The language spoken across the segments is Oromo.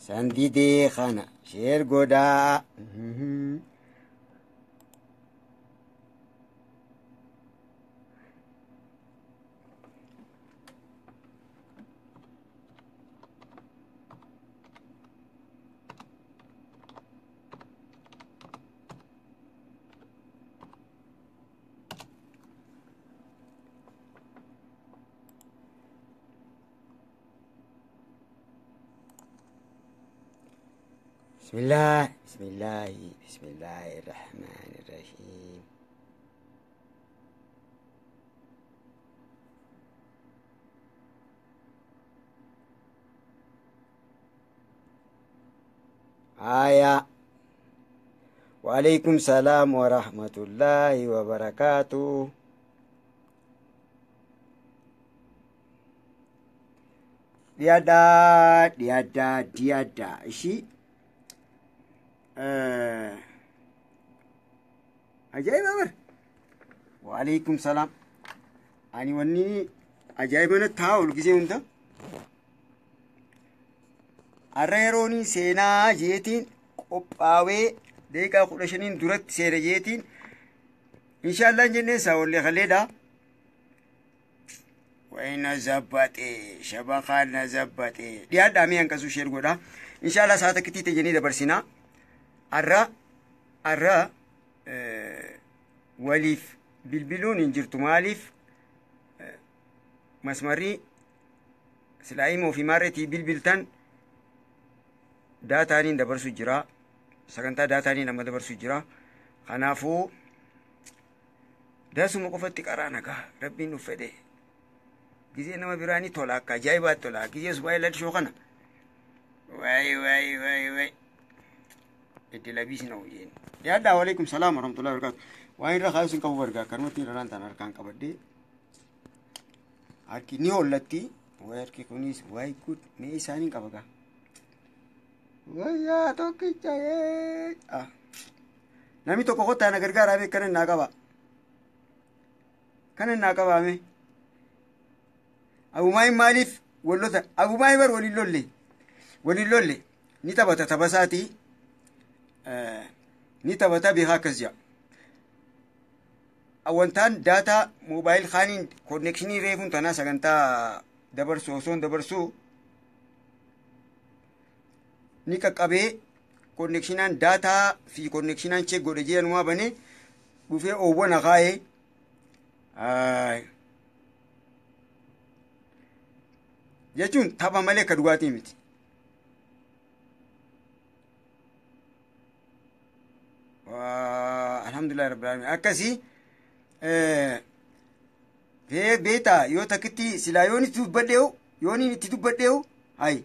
Sandidee kana sheer godhaa. بسم الله الرحمن الرحيم. وعليكم السلام ورحمة الله وبركاته. Diada ishi ajaiba bar. Waalaikum salam. Ani wanni ajaibana taa'u gisee hunda arreerooni seenaa jeetiin qophaawee deeqaa 15 duratti seera jeetiin inshallah jennee saawollee khaleedha. Wayna zabbate shabaqaan zabbate diada mi ankasu sheer godha inshallah saata kitite jeni dabarsina arra waliif bilbiluun injirtu maaliif masmarii silaa'imoo fi maareetii bilbiltan daataaniin dabarsu jira sagantaa daataaniin amma dabarsu jira kanaafuu daasuma qofatti qaraa nagaa rabbiin nuuf fedhe gisee nama biraanii tola akka ajaa'ibaatti tola gisee subaa ilaalchi shoo kana waay itti labiisina hojjeen yaaddaa waalaikum salaam warahmatullahi wabarakatuh. Waan irra kaayusin qabu bargaa kanumatti irraan tan harkaan qabadde harki ni hollatti waay harki kunis waay gud mee isaaniin qabagaa wayyaa tokkicha namni tokko kottaa na gargaaraa beek kanan naa qabaame abumaa'in maaliif wallota abumaa'in bar waliin lolle ni taphata taphasaati ni taphata beekaa akkas jira awantaan daataa moobaayil kaaniin konnekshinii reefuun tanaa sagantaa dabarsu osoon dabarsu ni qaqqabee konnekshinaan daataa fi konnekshinaan cheek godhe jedhanumaa bane dhufee oowwan akaa'ee jechuun tapha malee akka dhugaatii miti. Alhamdulillah rabbil alamin akkasii beeta yoo takkitti silaa yoon itti dubbadheewu hayi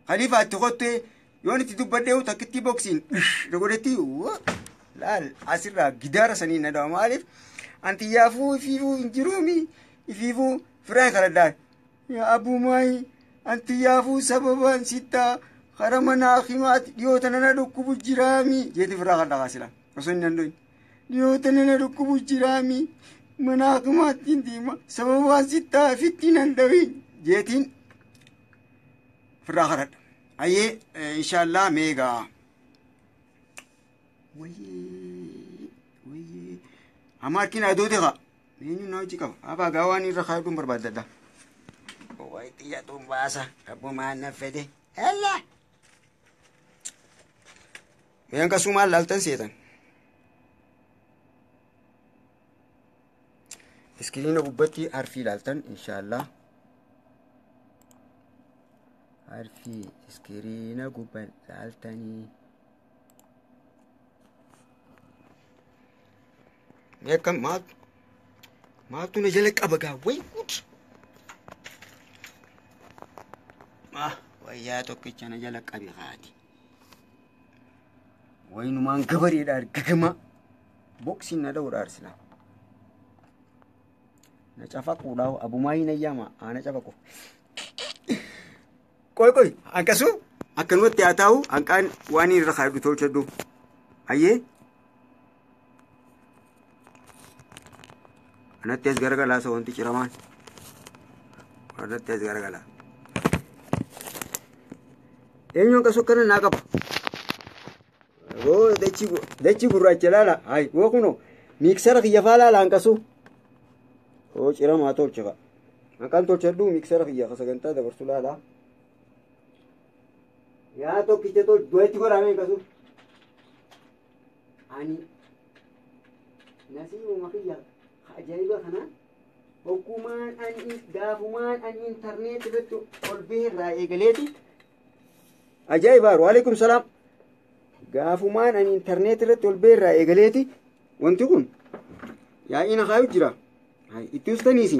khalifa itti qottee yoon itti dubbadheewu takkitti boksiin dogodetti laal asirraa gidaara sanii na dhawa maaliif anti yaafuu ifiifuu hin jiruumi ifiifuu firaan karaddaa yaa abuumaayi anti yaafuu sababaan sittaa kara mana akimaati dhiyoota nana dhukkubu jiraami jeeti firaa kan dhaqaasila osoo hin dandoin dhiyoota nana dhukkubu jiraami mana akimaattiin diima sababaan sittaa fitti nan dhawin jeetiin firaa karadha ayyee inshallah meegaa wayyee amaarkiin adooti qa meenyu na hojii qaba abaa gaawaan irra kaayuudhuun barbaadadha way xiyyatuun baasa rabbumaan na fede ella meen kasumaan laaltan seetan iskiriina gubbatti harfii laaltan inshallah harfii iskiriina gubban laaltanii meekan maaltu na jala qaba gaa way gud wayyaa tokkicha na jala qabi haati waynumaan gabareedha argagama boksiin na dha'uudha arsila na cafaquudhaaw abumaayii na yaama ana cafaqu qoy akkasu akkanumatti haa taa'u hanqaan waan irra kaayadhu tolchadhu ayyee anatti as garagalaa sa wanti ciramaan anatti as garagalaa eenyuun qasoo kana naa qaba oo dachi gurraacha laala hay woo kuno miiksara kiyya faa laala hanqasu oo ciramaa tolcha ka maqaan tolchadhu miiksara kiyya sagantaa dabarsu laala yaa tokkicha tol du'etti godhamee hanqasu ani nasiibuma kiyya ajaa'iba kana hoggumaan ani gaafumaan ani intarneet irratti ol beerraa eegaleeti ajaa'ibaaru waalaikum salaam gaafumaan ani intarneet irratti ol beerraa eegaleeti wanti kun yaa'ina kaayu jira itti ustaniisi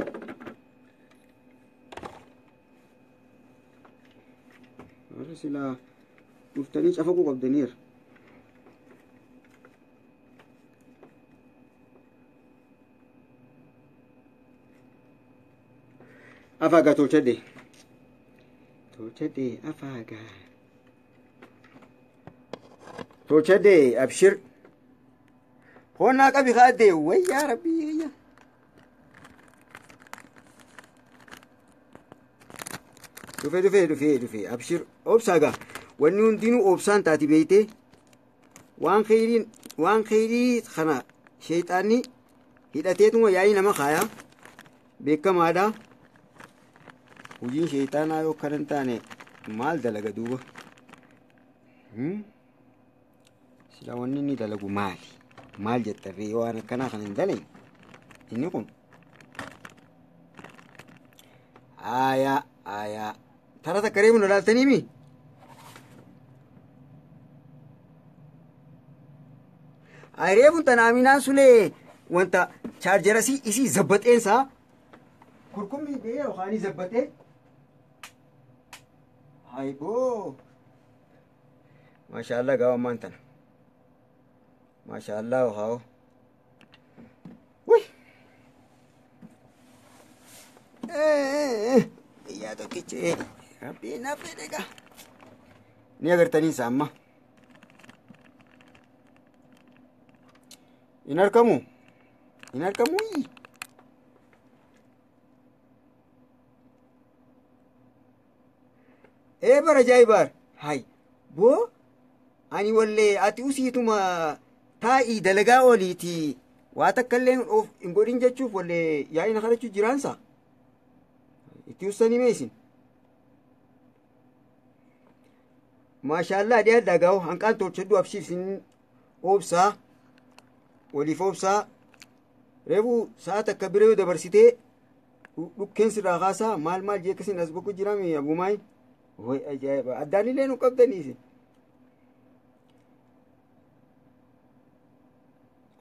silaa dhuftanii cafaquu qabdaniir afaagaa tolchadhe afaagaa tolchadhe abshir honnaa qabi kaadde wayyaa rabbii wayya dhufe abshir obsaagaa wanni hundinuu obsaan taati beeyte waan kheyrii kana sheeyxaanni hidhateetuma yaa'ii nama kaayaa beekamaadha hujiin sheeyxaanaa yoo akkana hin taane maal dalaga duuba sila wanni inni dalagu maal jettarree waan akkanaa kana hin dalagne inni kun aayaa tara takka reefu nu laaltaniimi reefun tan aaminaan sulee wanta chaarjerasii isii zabbaxeensaa kurkummi bee yookaanii zabbaxee hayboo maashaallah gaawammaan tana maashaallah haawo wuy yaa tokkiche rabbii naaf fedhega ni agartaniisa amma hin argamu bara ajaa'ibaar hay boo ani wallee ati usiituma taa'ii dalagaa ooliiti waa takka illee hin godhin jechuuf wallee yaa'ina kadhachuu jiraansa itti ussanii meesin maashaallah dhiyaa dhagaa'u hanqaan tolchadhu abshiirsin oobsaa waliif oobsaa reefu sa'a takka biree dabarsitee dhukkeen sirraa kaasaa maal jee akkasin as boqu jiraame abumaay way ajaa'iba addaan illee nu qabdaniisi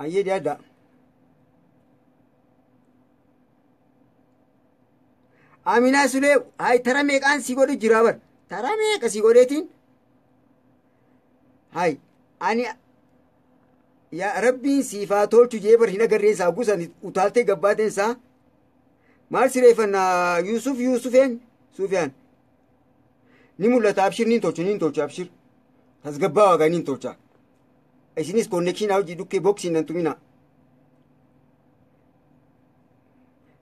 ayyee dhiyaadha aminaa sulee hay tara meeqaan si godhu jira bar tara meeqa si godheetiin hay ani yaa rabbiin siifaa tolchu jee bar hin agarreessaa gusan utaaltee gabbaatensaa maal sireeffannaa yuusufeen suufiyaan ni mul'ata abshir nin tolcha abshir tasgabbaa waagaa nin tolcha isinis konnekshinaa hojii dhukkee boksiin nan tumina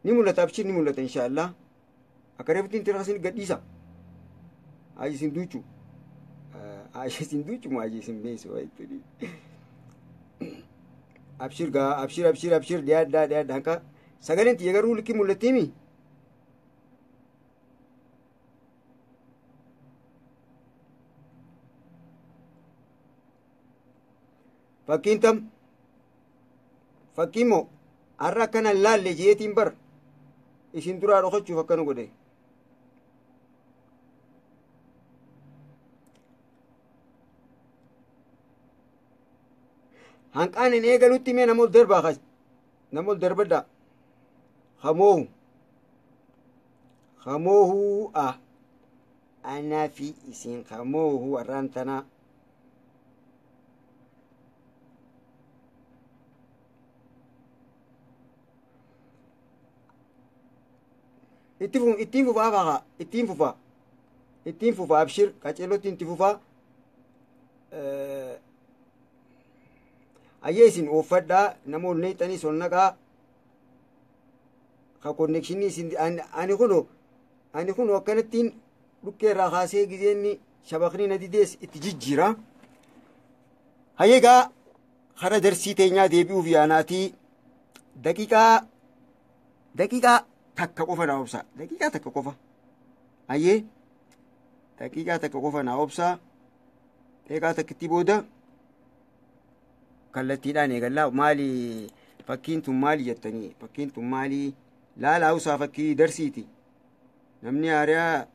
ni mul'ata abshir ni mul'ata inshaallah akka reeftiin tirasin gadhiisa ajisin duuchu moo ajisin beesu wayituni abshir dhiyaadhaa hanqa sagaleen tiyya garuu likki mul'attiimi fakkiin moo har'a akkana laalle jeetiin bar isin duraa dhokachuuf akkana godhe hanqaan hin eegalutti mee namoota darbaa kas namoota darbadha hamoohuu anaa fi isin hamoohuu warraan tanaa ittiin fufaa faa ittiin fufaa abshir qaceelotti itti fufaa ayyee isin ooffadhaa namoonni hixanii sonnaqaa ka konnekshinii isin ani kuno akkanattiin dhukkee irraa kaasee gizeenni shabaqni na didees itti jijjiira. Hayyeegaa hara darsii teenyaa deebi'uuf yaanaatii daqiiqaa takka qofa naa obsaa. Daqiiqaa takka qofa. Hayyee daqiiqaa takka qofa naa obsaa. Daqiiqaa takkitti booda kallattiidhaan eegallaa. Maali fakkiin tun maali jettanii? Fakkiin tun maali? Laala hawusaa fakkii darsiiti. Namni haariyaa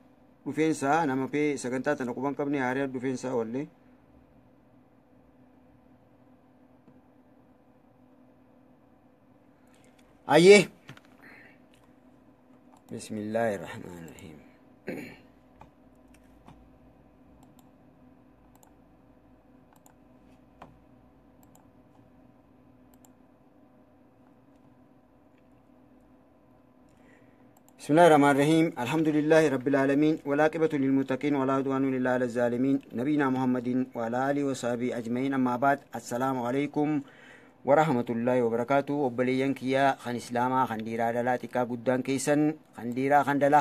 dhufeensaa nama pee sagantaa tana quban qabne haariyaa dhufeensaa wallee. Hayyee. Bismillahirrahmanirrahim. بسم الله الرحمن الرحيم الحمد لله رب العالمين والعاقبة للمتقين ولا عدوان إلا على الظالمين نبينا محمد وعلى آله وصحبه أجمعين أما بعد السلام عليكم ورحمة الله وبركاته وبليان كيا خان إسلاما خان ديرا دلاتيكا قدان كيسن خان ديرا خان دلا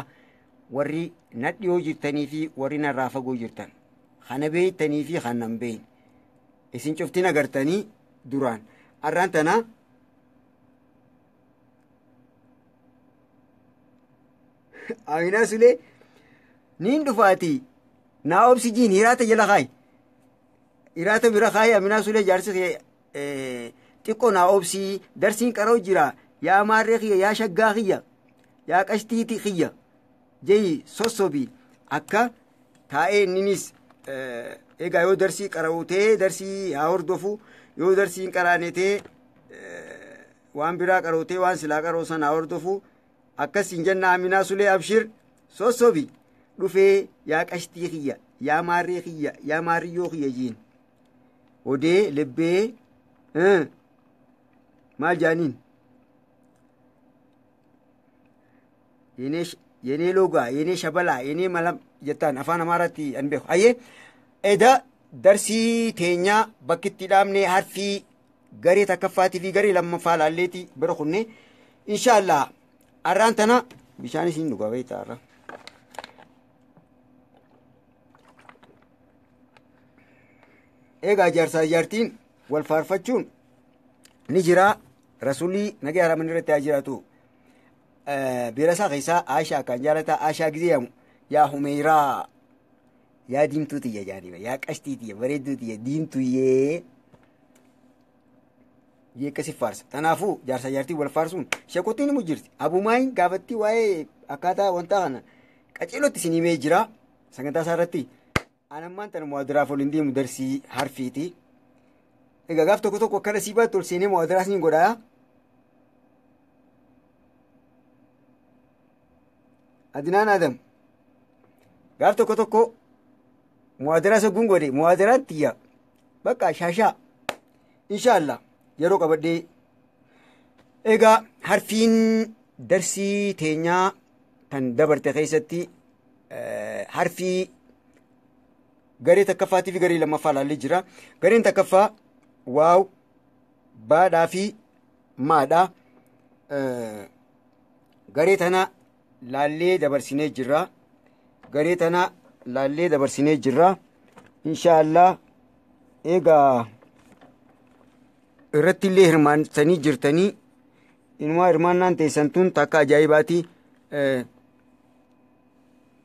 وري نديو جرتني في ورينا رافقو جرتن خان بيتني في خان نمبين إسين شفتنا قرتني دوران أرانتنا Amina Sule nin dhufaatii naa obsijiin hiraata jala kaayi. Hiraata bira kaayi Amina Sule jaarsi xiqqoo naa obsii darsiin qaroo jira. Yaa maarree kiyya yaa shaggaa kiyya yaa qashtiiti kiyya jeyi sossobii akka taa'ee inninis egaa yoo darsii qarawutee darsii haa hordofu yoo darsiin qaraanetee waan biraa qarawutee waan silaa qaroo sana haa hordofu. Akkasiin jenna Amina Sulee abshir sossobi dhufee yaa qashtii kiyya yaa maarree kiyya yaa maarriyyoo kiyya jiin odee lebbee maal jaaniin yenee logaa yenee shabalaa yenee malam jettaan afaan amaaraatti an beeku. Hayyee eda darsii teenyaa bakkitti dhaabnee harfii garee takkaffaatii fi garee lammaffaa laalleetii bira kunne inshaallah. Arraan tana bishaan isiin dhugaa beektaa irra. Egaa jaarsaa jaartiin wal faarfachuun ni jira. Rasuulli nagaa haraman irratti haa jiraatu. Beerasaa keessaa Aashaa kan jaalataa Aashaa gizee yaamu yaa Humeyraa yaa diimtuu tiyya jaaniba yaa qashtii tiyya bareedduu tiyya diimtuu yee. Yeekasi faarsa. Kanaafuu jaarsa jaartii wal faarsuun sheekottiin immoo jirti. Abumaayin gaafatti waa'ee akkaataa wanta kana qaceelootti isin himee jira. Sagantaa isaa irratti anammaan tana muwaadiraaf ol hin deemu darsii harfiiti. Egaa gaaf tokko tokko akkana sii baatti ol seenee muwaadiraas ni godhaa. Adinaan Adam gaaf tokko tokko muwaadiraas ogguun godhe muwaadiraan tiyya bakka shaashaa inshaallah. Yeroo qabadhee egaa harfiin darsii teenyaa kan dabarte keessatti harfii garee takkaffaatii fi garee lammaffaa laallee jira. Gareen takkaffaa waaw baadhaa fi maadhaa garee tana laallee dabarsinee jirra. Garee tana laallee dabarsinee jirra. Inshaallah egaa irratti illee hirmaattanii jirtanii inumaa hirmaannaan teessan tun takka ajaa'ibaati.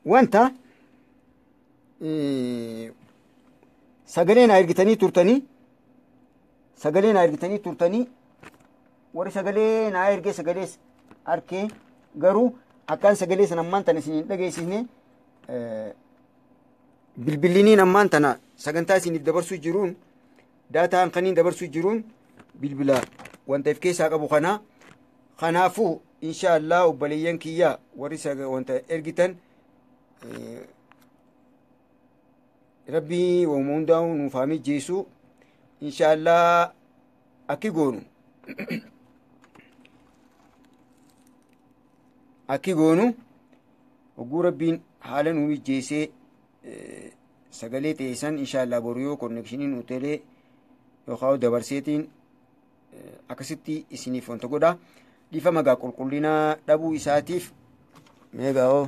Wanta sagalee naa ergitanii turtanii warri sagalee naa ergee sagalee arkee garuu akkaan sagalee san ammaan tana isin hin dhageessisne bilbiliniin ammaan tana sagantaa isiniif dabarsuu jiruun daataan kaniin dabarsuu jiruun bilbila wanta if keessaa qabu kana. Kanaafuu inshaallah obboleeyyan kiyya warri wanta ergitan rabbii waamuu hundaa'u nuuf haa mijeessu inshaallah akki goonu hogguu rabbiin haala nuu mijeessee sagalee teessan inshaallah boru yoo konnekshiiniin utelee yookaan dabarseetiin akkasitti isiniif wanta godha. Dhiifama gaa qulqullina dhabuu isaatiif meegaa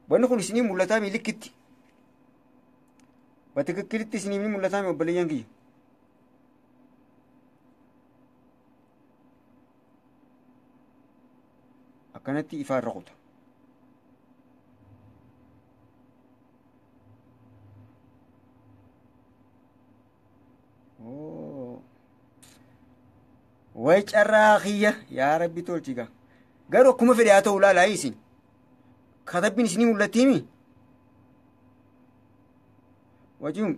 wanni kun isinii mul'ataa milikkitti Batikikkilitti isiniif ni mul'ataame obboleeyyan kiyya. Akkanatti ifaarra quta. Way carraa kiyya yaa rabbi tolchiga. Garuu akkuma fedhe haa ta'u laalaa isin. Katabbiin isinii mul'attiimi. Wajjin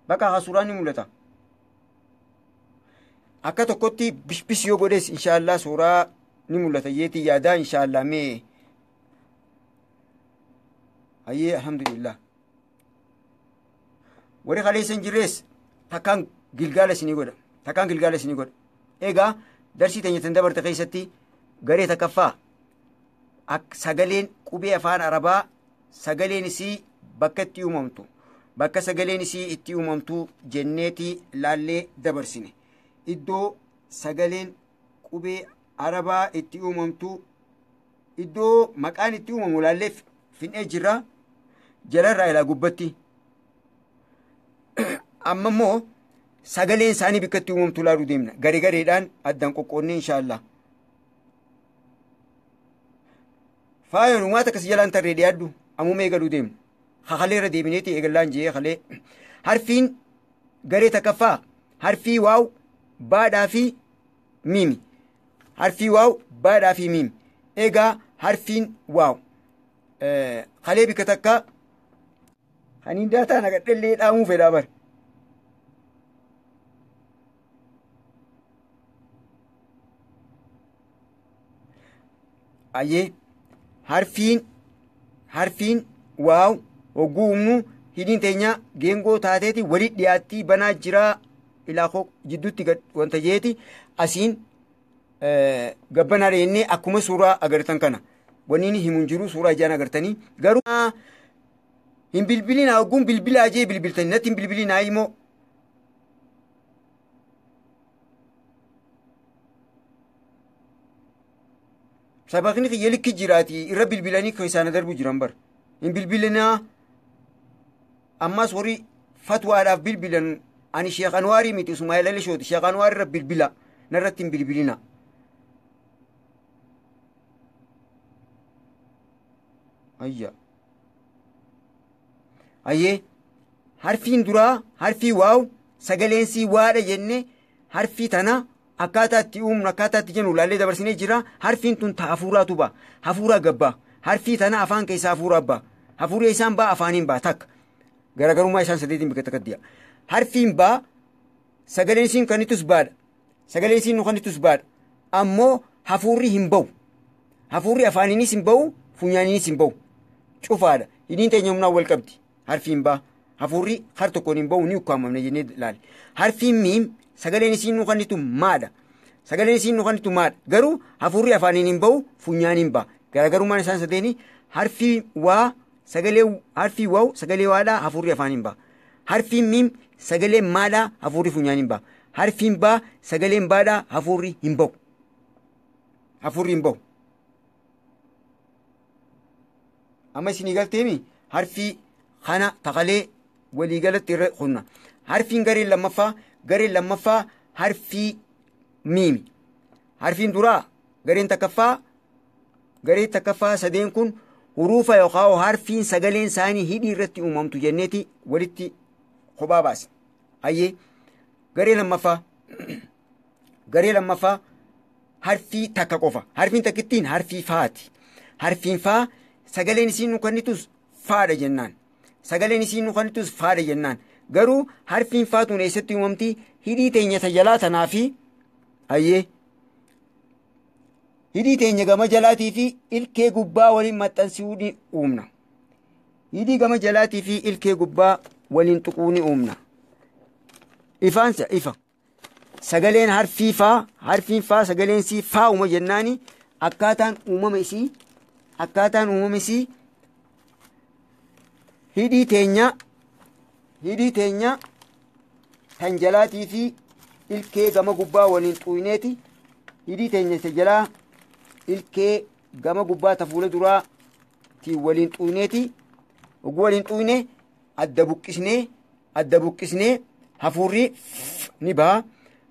bakka hasuuraan ni mul'ata. Akka tokkotti bishbis yoo godhes inshaallah suuraa ni mul'ata yeetii yaadaa inshaallah mee. Hayyee alhamdulillah. Warri kaleessan jirres takkaan gilgaala isinii godha. Takkaan gilgaala isinii godha. Egaa darsii teenyatan dabarte keessatti garee takkaffaa sagaleen qubee afaan arabaa sagaleen isii bakka itti uumamtu bakka sagaleen isii itti uumamtu jenneetii laallee dabarsine. Iddoo sagaleen qubee arabaa itti uumamtu iddoo maqaan itti uumamu laallee fin'ee jirra jalarraa ilaa gubbatti. Amma immoo sagaleen isaanii bakka itti uumamtu laaluu deemna. Garee gareedhaan addaan qoqqoonnee inshaallah. Faaya uumaata akkasii jalaan tarree dhiyaaddu ammuma eegaluu deemna. Hakalee irra deebineeti eegallaan jee hakalee. Harfiin garee takkaffaa harfii waaw baadhaa fi miimi. Harfii waaw baadhaa fi miimi. Egaa harfiin waaw kalee bika takka haniin daataa nagadhellee dhaamuu fedhaa bara. Ayyee harfiin waaw hogguu humnu hidhiin teenya geengoo taateeti walit dhiyaatti banaa jiraa ilaakoo jidduutti wanta jeeti asiin gabbanaa dheennee akkuma suuraa agartan kana waniin himuun jiru suuraa ijaan agartanii garuu hin bilbilinaa hogguun bilbilaa jee bilbiltanii natti hin bilbilinaa immoo sabaqni kiyya likki jiraati irra bilbilanii kan isaan darbu jiran bar hin bilbilinaa ammas warri fatwaadhaaf bilbilan ani sheekh anwaarii miti ismaa'eel alishooti sheekh anwaar irra bilbila narratti hin bilbilina. Ayyee harfiin duraa harfii waaw sagaleensii waadha jenne harfii tana akkaataa itti uumnu akkaataa itti jennu laallee dabarsinee jira. Harfiin tun hafuuraatu ba'a. Hafuuraa gabbaa. Harfii tana afaan keessaa hafuuraa ba'a. Hafuurri isaan ba'a afaaniin ba'a takka. Garaagarummaa isaan sadeetiin bakka takka diya. Harfiin ba'a sagaleen isiin kan ittus baadha. Sagaleen isiin nu kan ittus baadha. Ammoo hafuurri hin ba'u. Hafuurri afaaniinis hin ba'u funyaaniinis hin ba'u. Cufaadha. Hidhiin teenya humnaan wal qabdi. Harfiin ba'a. Hafuurri har tokkoon hin ba'u ni ukkaamamne jennee ilaali. Harfiin miim sagaleen isiin nu kan ittu maadha. Sagaleen isiin nu kan ittu maadha. Garuu hafuurri afaaniin hin ba'u funyaaniin ba'a. Garaagarummaan isaan sadeeni harfii waa sagalee harfii waaw sagalee waadhaa hafuurri afaaniin ba'a. Harfiin miim sagalee maadhaa hafuurri funyaaniin ba'a. Harfiin baa sagaleen baadhaa hafuurri hin ba'u. Hafuurri hin ba'u. Amma isinii galteemi harfii kana taqalee waliigalatti irra qunna. Harfiin gareen lammaffaa harfii miimi. Harfiin duraa gareen takkaffaa sadeen kun huruufa yookaan harfiin sagaleen isaanii hidhii irratti uumamtu jenneeti walitti kophaa baase. Ayyee garee lammaffaa harfii takka qofa. Harfiin takkittiin harfii faati. Harfiin faa sagaleen isiin nu kannitus faadha jennaan. Sagaleen isiin nu kannitus faadha jennaan. Garuu harfiin faatuun eessatti uumamti hidhii teenya jalaa tanaa fi ayyee hidhii teenya gama jalaatii fi ilkee gubbaa waliin maxxansuu ni uumna. Hidhii gama jalaatii fi ilkee gubbaa waliin tuquu ni uumna. Ifaansa ifa. Sagaleen harfiin faa sagaleen sii faa'uma jennaani akkaataan uumama isii hidhii teenya tan jalaatii fi ilkee gama gubbaa waliin xuuyneeti hidhii teenya isa jalaa ilkee gama gubbaa ta fuula duraa ti waliin xuuyneeti oguu waliin xuuyne adda buqqisnee hafuurri ni baha.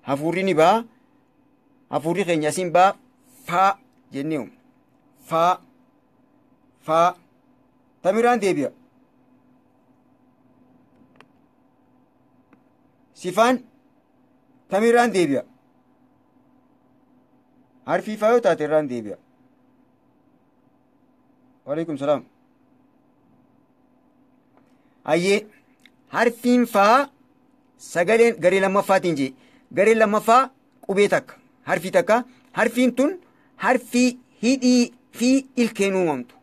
Hafuurri ni baha. Hafuurri keenya asiin baha. Faa jennee faa tamiraan deebi'a. Sifaan tamiraan deebi'a. Harfii faa yoo taate irraan deebi'a. Waalaikum salaam. Hayyee harfiin faa sagaleen garee lammaffaatiin jee. Garee lammaffaa qubee takka. Harfii takka. Harfiin tun harfii hidhii fi ilkeen uumamtu.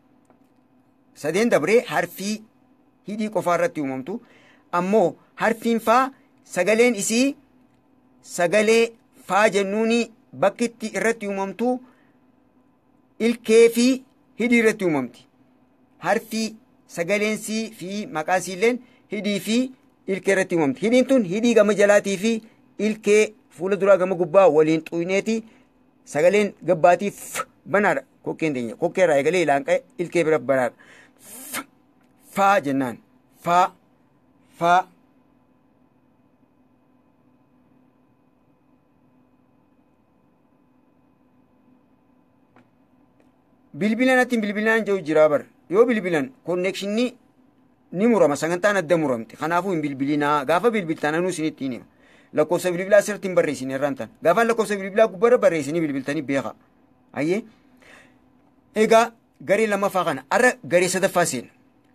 Sadeen dabree harfii hidhii qofaa irratti uumamtu. Ammoo harfiin faa sagaleen isii sagalee faa jennuuni bakkitti irratti uumamtu ilkee fi hidhii irratti uumamti. Harfii sagaleensii fi maqaasiilleen hidhii fi ilkee irratti uumamti. Hidhiin tun hidhii gama jalaatii fi ilkee fuula duraa gama gubbaa waliin xuyneeti sagaleen gabbaatiif banaadha. Kokkeen teenya kokkee irraa eegalee ilaanqee ilkee bira banaadha. Faa jennaan faa. Bilbilaan ittiin bilbilaan jiru jira bar. Yoo bilbilan konnekshinni ni murama sagantaan adda muramte. Kanaafuu hin bilbilinaa gaafa bilbiltan anuu isinitti hima. Lakkoofsa bilbilaa sirriitti hin barreessine irraan tan. Gaafa lakkoofsa bilbilaa gubbarra barreessanii bilbiltanii beeka. Ayyee. Egaa garee lammaffaa kana arra garee sadaffaa seena.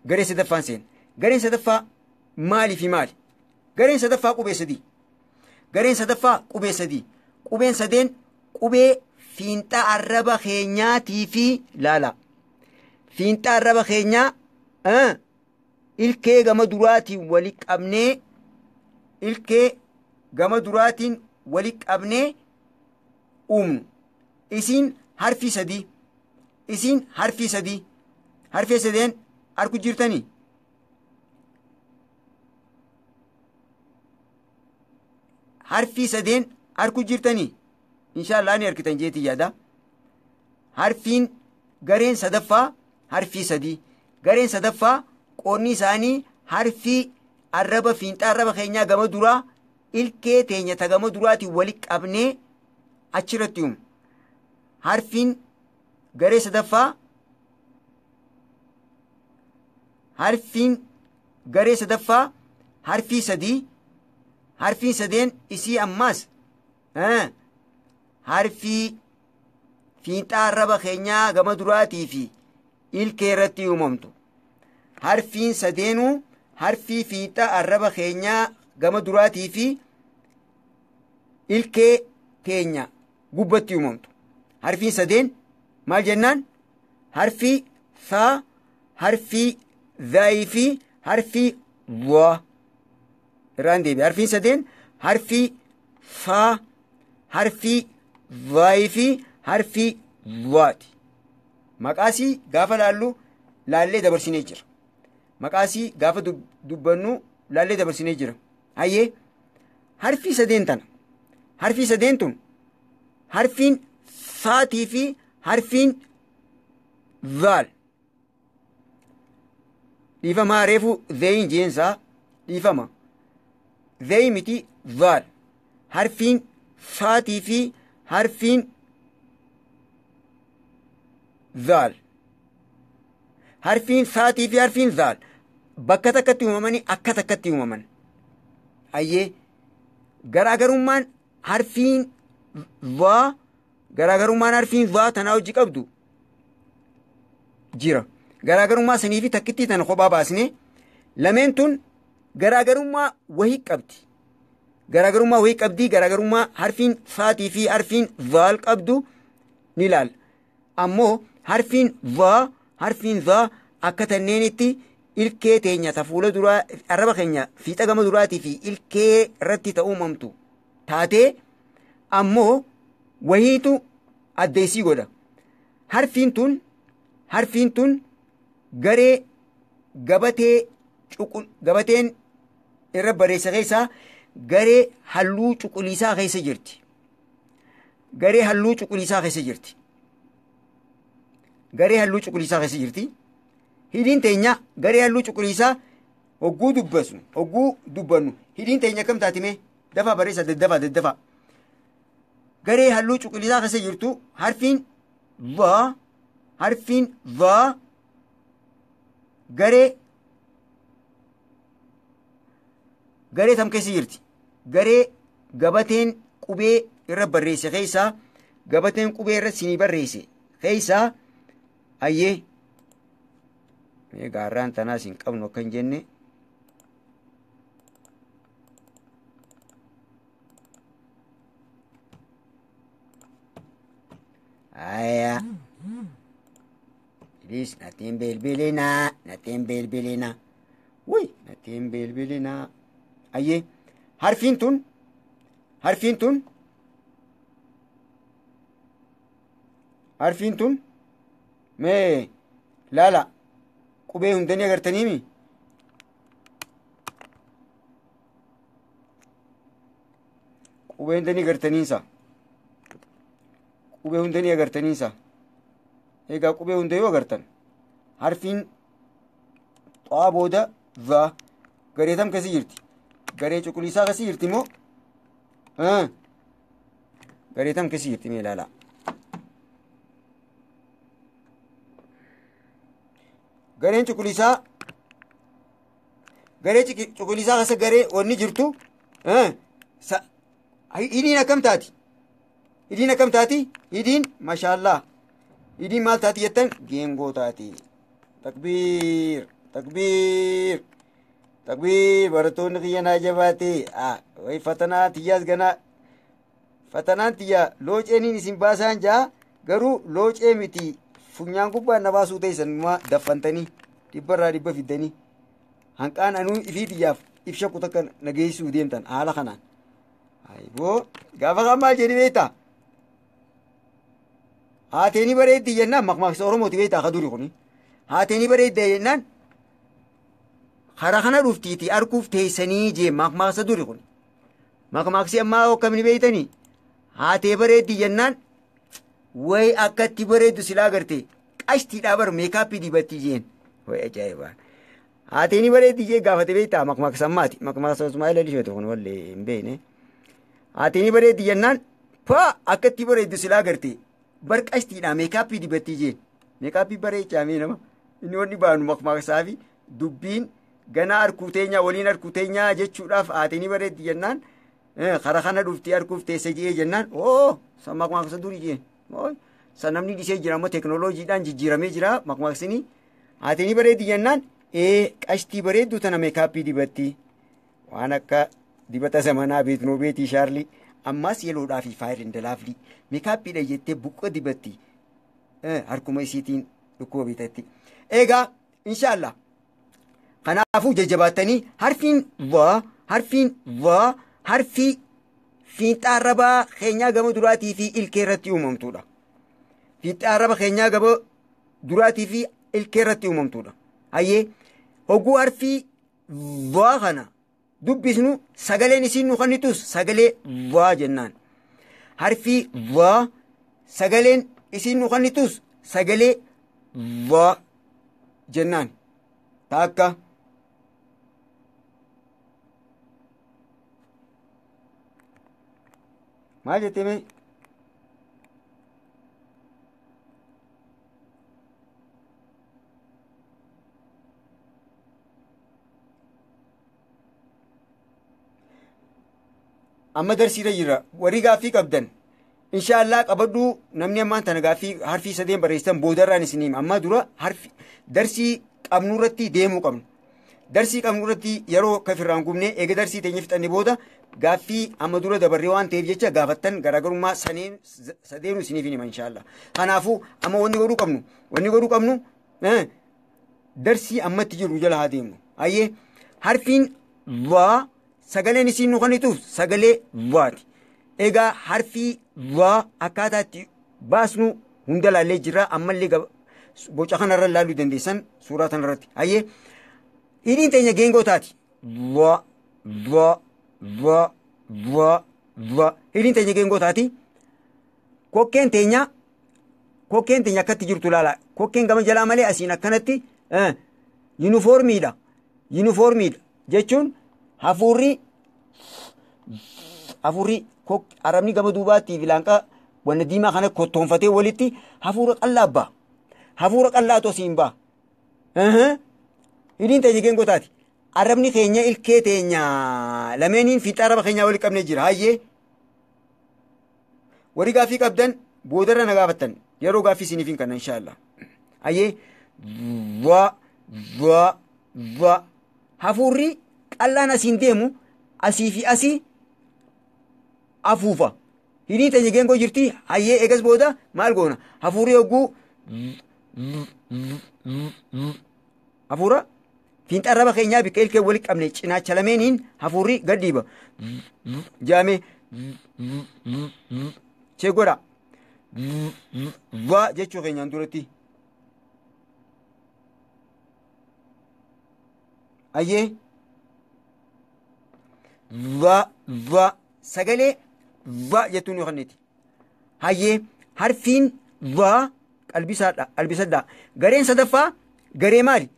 Garee sadaffaan seena. Gareen sadaffaa maalii fi maali? Gareen sadaffaa qubee sadii. Gareen sadaffaa qubee sadii. Qubeen sadeen qubee fiinxaa arraba keenyaatii fi laala. Fiinxaa arraba keenyaa ilkee gama duraatiin wali qabnee ilkee gama duraatiin wali qabnee uumnu. Isiin harfii sadii. Isiin harfii sadii. Harfii sadeen arku jirtanii? Harfii sadeen arku jirtanii? Inshaallah ni arkitan jeetii yaada. Harfiin gareen sadaffaa harfii sadii. Gareen sadaffaa qoonni isaanii harfii arraba fiinxaa arraba keenyaa gama duraa ilkee teenya ta gama duraatiin wali qabnee achirratti uumu. Harfiin garee sadaffaa harfiin garee sadaffaa harfii sadii. Harfiin sadeen isii ammaas harfii fiinxaa arraba keenyaa gama duraatii fi ilkee irratti uumamtu. Harfiin sadeenuu harfii fiinxaa arraba keenyaa gama duraatii fi ilkee teenya gubbatti uumamtu. Harfiin sadeen maal jennaan? Harfii saa, harfii zaayii fi harfii waa. Irraan deebi'e. Harfiin sadeen harfii saa, harfii zaayii fi harfii waati. Maqaasii gaafa laallee dabarsinee jira. Maqaasii gaafa dubbannu laallee dabarsinee jira. Hayyee harfii sadeen tana. Harfii sadeen tun harfiin saatii fi harfiin zaal. Dhiifama reefu zeeyin jeensaa dhiifama. Zeeyi miti zaal. Harfiin saatii fi harfiin zaal. Harfiin saatii fi harfiin zaal bakka takkatti uumamanii akka takkatti uumaman. Hayyee garaagarummaan harfiin waa garaagarummaan harfiin waa tanaa hojii qabdu jira. Garaagarummaa sanii fi takkittii tana kophaa baasne lameen tun garaagarummaa wahii qabdi. Garaagarummaa wahii qabdi. Garaagarummaa harfiin saatii fi harfiin zaal qabdu ni ilaalla. Ammoo harfiin zaa akka tanneenitti ilkee teenya ta fuula duraa arraba keenya fiixa gama duraatii fi ilkee irratti ta uumamtu taatee ammoo wahiitu addeessii godha. Harfiin tun garee gabateen irra bareessa keessaa garee halluu cuquliisaa keessa jirti. Garee halluu cuquliisaa keessa jirti. Garee halluu cuquliisaa keessa jirti. Hidhiin teenya garee halluu cuquliisaa hogguu dubbasnu hogguu dubbannu hidhiin teenya kam taatime dafa bareessa daddafa garee halluu cuquliisaa keessa jirtu harfiin va garee tam keessa jirti garee gabateen qubee irra barreesse keessaa gabateen qubee irra sinii barreesse keessaa ayyee gaarraan tanaas hin qabnu akka hin jenne aya Ilis natin bilbilina uy natin bilbilina ayyee harfiin tun mee laala qubee hundanii agartaniimi qubee hundanii agartaniinsa egaa qubee hunda yoo agartan harfiin xaa booda va garee tam keessa jirti garee cuquliisaa keessa jirti moo garee tam keessa jirti mee ilaala gareen cuquliisaa keessa garee wanni jirtu hidhiin akkam taati hidhiin mashaallaa hidhiin maal taati jettan geengoo taati takbiir barattoonni kiyyanaa jabaate way fatanaa tiyyaas ganaa fatanaan tiyyaa looceeniin isin baasaan jaa garuu loocee miti funyaan gubbaan na baasuu teessan maa daffantanii dhibbarraa dhibba fiddanii hanqaan anuu ifii tiyyaaf ibsha kutakka nageessuu deemtan haala kanaan ayboo gaafa kan maal jedhi beektaa haateenii bareeddi jennaan maqmaaqsa oromooti beektaa ka duri kuni haateenii bareedda jennaan karaa kana dhuftiiti arguuf teessanii jee maqmaaqsa duri kun maqmaaqsi ammaa akkamni beeytanii haatee bareeddi jennaan way akkatti bareeddu silaa garte qashtiidhaa bar meekaappii dibattii jeen way ajaa'ibaa haateenii bareeddi jee gaafate beektaa maqmaaqsa ammaati maqmaaqsa Ismaa'eel Alisheetu kun wallee hin beekne haateenii bareeddi jennaan akkatti bareeddu silaa garte bar qashtiidhaa meekaappii dibattii jeen meekaappii bareechaamee nama inni wanni baanu maqmaaqsaa fi dubbiin ganaa harkuuteenyaa waliin harkuuteenyaa jechuudhaaf haateenii bareeddi jennaan karaa kana dhuftii harkuuf teesse jee jennaan san maqmaaqsa durii jeen san namni dhisee jira ammoo teknooloojiidhaan jijjiiramee jira maqmaaqsini haateenii bareeddi jennaan qashtii bareeddu tana meekaappii dibatti waan akka dibata zamanaa beeknoo beetii shaarlii ammas yeloodhaa fi faayir indalaafli meekaappiidha jettee buqqoo dibatti harkuma isiitiin dhukkuba bitatti egaa inshaallah kanaafuu jajjabaatanii harfiin va harfii fiixaa arrabaa keenyaa gama duraatii fi ilkee irratti uumamtuudha fiixaa arraba keenyaa gama duraatii fi ilkee irratti uumamtuudha hayyee hogguu harfii va kana dubbisnu sagaleen isiin nu kennitus sagalee va jennaan harfii va sagaleen isiin nu kennitus sagalee va jennaan taakka maal jettee amma darsiirra jira warri gaaffii qabdan inshaallah qabadhu namni ammaan tana gaaffii harfii sadeen barreessan boodarraan isiniim amma dura harfi darsii qabnu irratti deemuu qabnu darsii qabnu irratti yeroo kafirraan gubne eega darsii teenya fixanne booda gaaffii amma dura dabarree waan ta'eef jecha gaafattan garaagarummaa sadeenu isiniif hima inshaallah kanaafuu amma wanni godhuu qabnu darsii ammatti jiru jala haa deemnu ayyee harfiin va sagaleen isiin nu kennituuf sagalee vaati egaa harfii va akkaataa itti baasnu hunda laallee jirra ammallee boca kanarra laaluu dandeessan suuraa kanarratti ayyee hidhiin teenya geengoo taati hidhiin teenya geengoo taati kokkeen teenya akkatti jirtu laala kokkeen gama jalaa malee asiin akkanatti yuunifoormiidha Yuunifoormiidha jechuun hafuurri arabni gama duubaatti filaanqaa wanna diimaa kana kottoonfatee walitti hafuura qallaa ba'a. Hafuura qallaatu asiin ba'a. Hidhiin teenya geengotaati. Arabni keenya ilkee teenya lameeniin fiixaa araba keenyaa walitti qabnee jira. Hayyee warri gaaffii qabdan boodarra na gaafattan yeroo gaaffii isiniif hin kenna inshaallah. Hayyee va hafuurri qallaan asiin deemu asii fi asii afuufa. Hidhiin teenya geengoo jirti. Hayyee eegas booda maal goona? Hafuurri hogguu hafuura fiinxa araba keenyaa bikka ilkee walitti qabne cinaacha lameeniin hafuurri gaddiiba. Jaame chee godha. Va jechuu keenyaan duratti. Hayyee va sagalee va jettuun yoo kanneeti. Hayyee harfiin va qalbisadha. Gareen sadaffaa garee maali?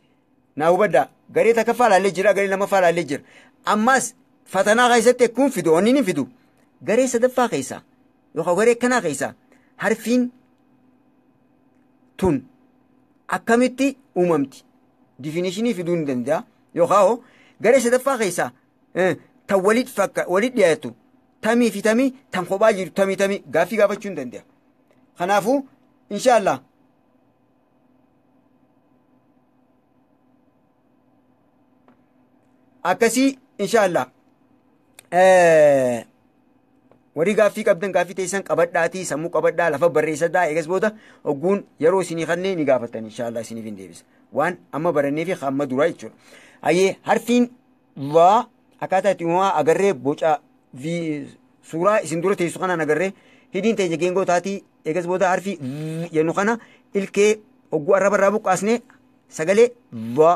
Naa hubaddaa. Garee takkaffaa laallee jira, garee lamaffaa laallee jira. Ammas fatanaa keessatti akkuma fidu, onni ni fidu. Garee sadaffaa keessaa yookaan garee kanaa keessaa harfiin tun akkamitti uumamti? Difinishinii fiduu ni danda'a. Yookaan garee sadaffaa keessaa tan walitti dhiyaatu tamii fi tamii tan kophaa jiru tamii gaaffii gaafachuu ni danda'a. Kanaafuu inshaallah akkasii inshaallah warri gaaffii qabdan gaaffii teessan qabadhaatii sammuu qabadhaa lafa barreessadhaa eegas booda hogguun yeroo isinii kannee ni gaafatan inshaallah isiniif hin deebisa waan amma barannee fi hamma duraa jechuudha. Hayyee harfiin va akkaataa itti uumamaa agarree boca suuraa isin dura teessu kanaan agarree hidhiin teenya geengoo taatii eegas booda harfi jennu kana ilkee hogguu arraba irraa buqqaasnee sagalee va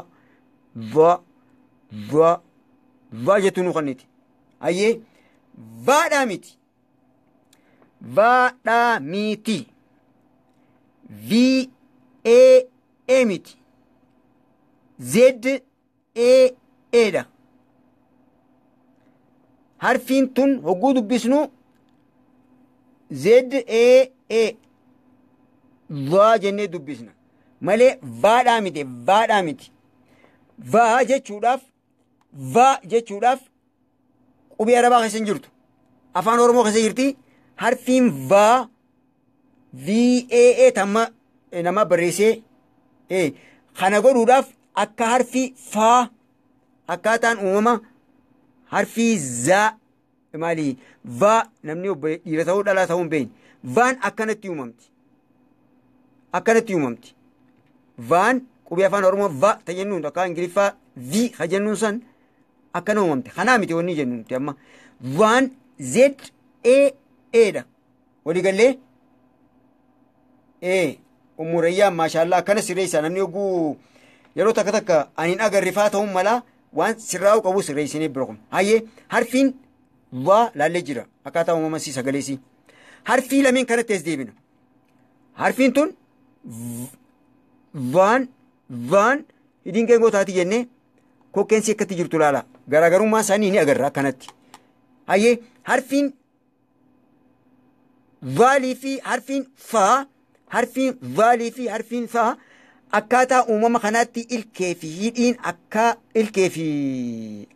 jettuu nu kanneeti. Hayyee vaadhaa miti. Vaadhaa miti. V-A-A miti. Z-A-A dha. Harfiin tun hogguu dubbisnu Z-A-A va jennee dubbisna. Malee vaadhaa miti. Vaadhaa miti. Va jechuudhaaf qubee arabaa keessa hin jirtu. Afaan Oromoo keessa jirti. Harfiin va V-A-A tamma nama barreessee kana godhuudhaaf akka harfi faa akkaataan uumama harfi zaa maali va namni dhiira ta'uu dhalaa ta'uu hin beekne. Vaan akkanatti uumamti. Vaan qubee afaan Oromoo va ta jennuun akka Ingiliffaa V ka jennuun san akkana uumamte. Kanaa miti wanni jennu nuti amma. Vaan Z-A-A dha. Waliigallee umurayyaa maashaallah akkana sirreessaa namni hogguu yeroo takka aniin agarrifaa ta'uun malaa waan sirraa'uu qabu sirreessinee bira kun. Hayyee harfiin va laallee jira akkaataa uumamasii sagaleesii. Harfii lameen kanatti as deebina. Harfiin tun vaan hidhiin geengoo taati jennee kokkeensi akkatti jirtu laala. Garaagarummaa isaanii ni agarra akkanatti. Hayyee harfiin vaalii fi harfiin faa akkaataa uumama kanaatti ilkee fi hidhiin akka ilkee fi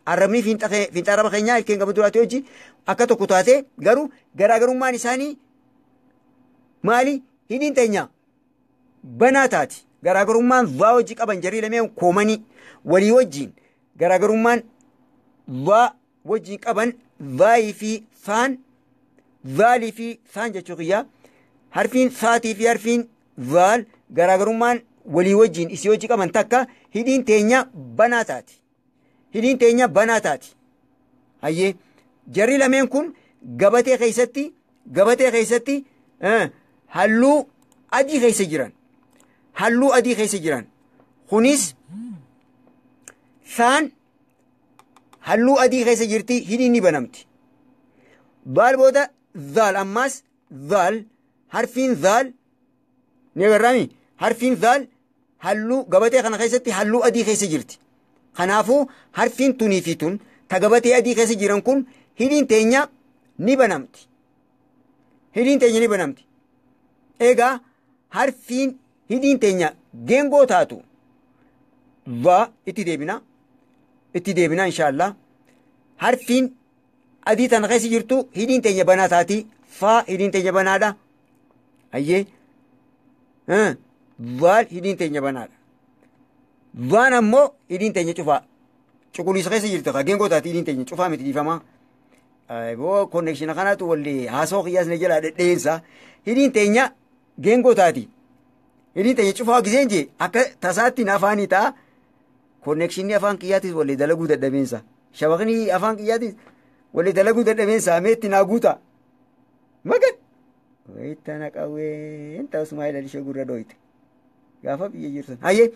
arrabni fiinxa araba keenyaa ilkeen gama duraatti hojii akka tokko taate garuu garaagarummaan isaanii maali? Hidhiin teenya banaa taati. Garaagarummaan va hojii qaban jarri lameen koomanii walii wajjiin garaagarummaan va wajjiin qaban vaalii fi faan jechuu kiyyaa harfiin faatii fi harfiin vaal garaagarummaan walii wajjiin isii hojii qaban takka hidhiin teenya banaa taati. Hayyee jarri lameen kun gabatee keessatti halluu adii keessa jiran. Kunis faan halluu adii keessa jirti hidhiin ni banamti. Vaal booda zaal ammaas zaal harfiin zaal ni agarraami. Harfiin zaal halluu gabatee kana keessatti halluu adii keessa jirti. Kanaafuu harfiin tunii fi tun ta gabatee adii keessa jiran kun hidhiin teenya ni banamti. Hidhiin teenya ni banamti. Egaa harfiin hidhiin teenya geengoo taatu va itti deebina. Itti deebina inshaallah. Harfiin adii tan keessa jirtu hidhiin teenya banaa taati. Faa hidhiin teenya banaadha. Ayyee. Vaal hidhiin teenya banaadha. Vaan ammoo hidhiin teenya cufaa. Cuquliisa keessa jirtu geengoo taati hidhiin teenya cufaa miti dhiifamaa. Boo konnekshiina kanaatu wallee haasoo qiyyaasne jalaa dhedheensa. Hidhiin teenya geengoo taati. Hidhiin teenya cufaa giseen jee akka tasaatti nafaanii ta'a. Konnekshiinni afaan kiyyaatis wallee dalaguu dadhabeensa. Shabaqni afaan kiyyaatis wallee dalaguu dadhabeensa ameetti naa guuta. Magan. Wayitana qawween ta'us maayila ishee gurra dhoyite. Gaafa biyya jirtan. Hayyee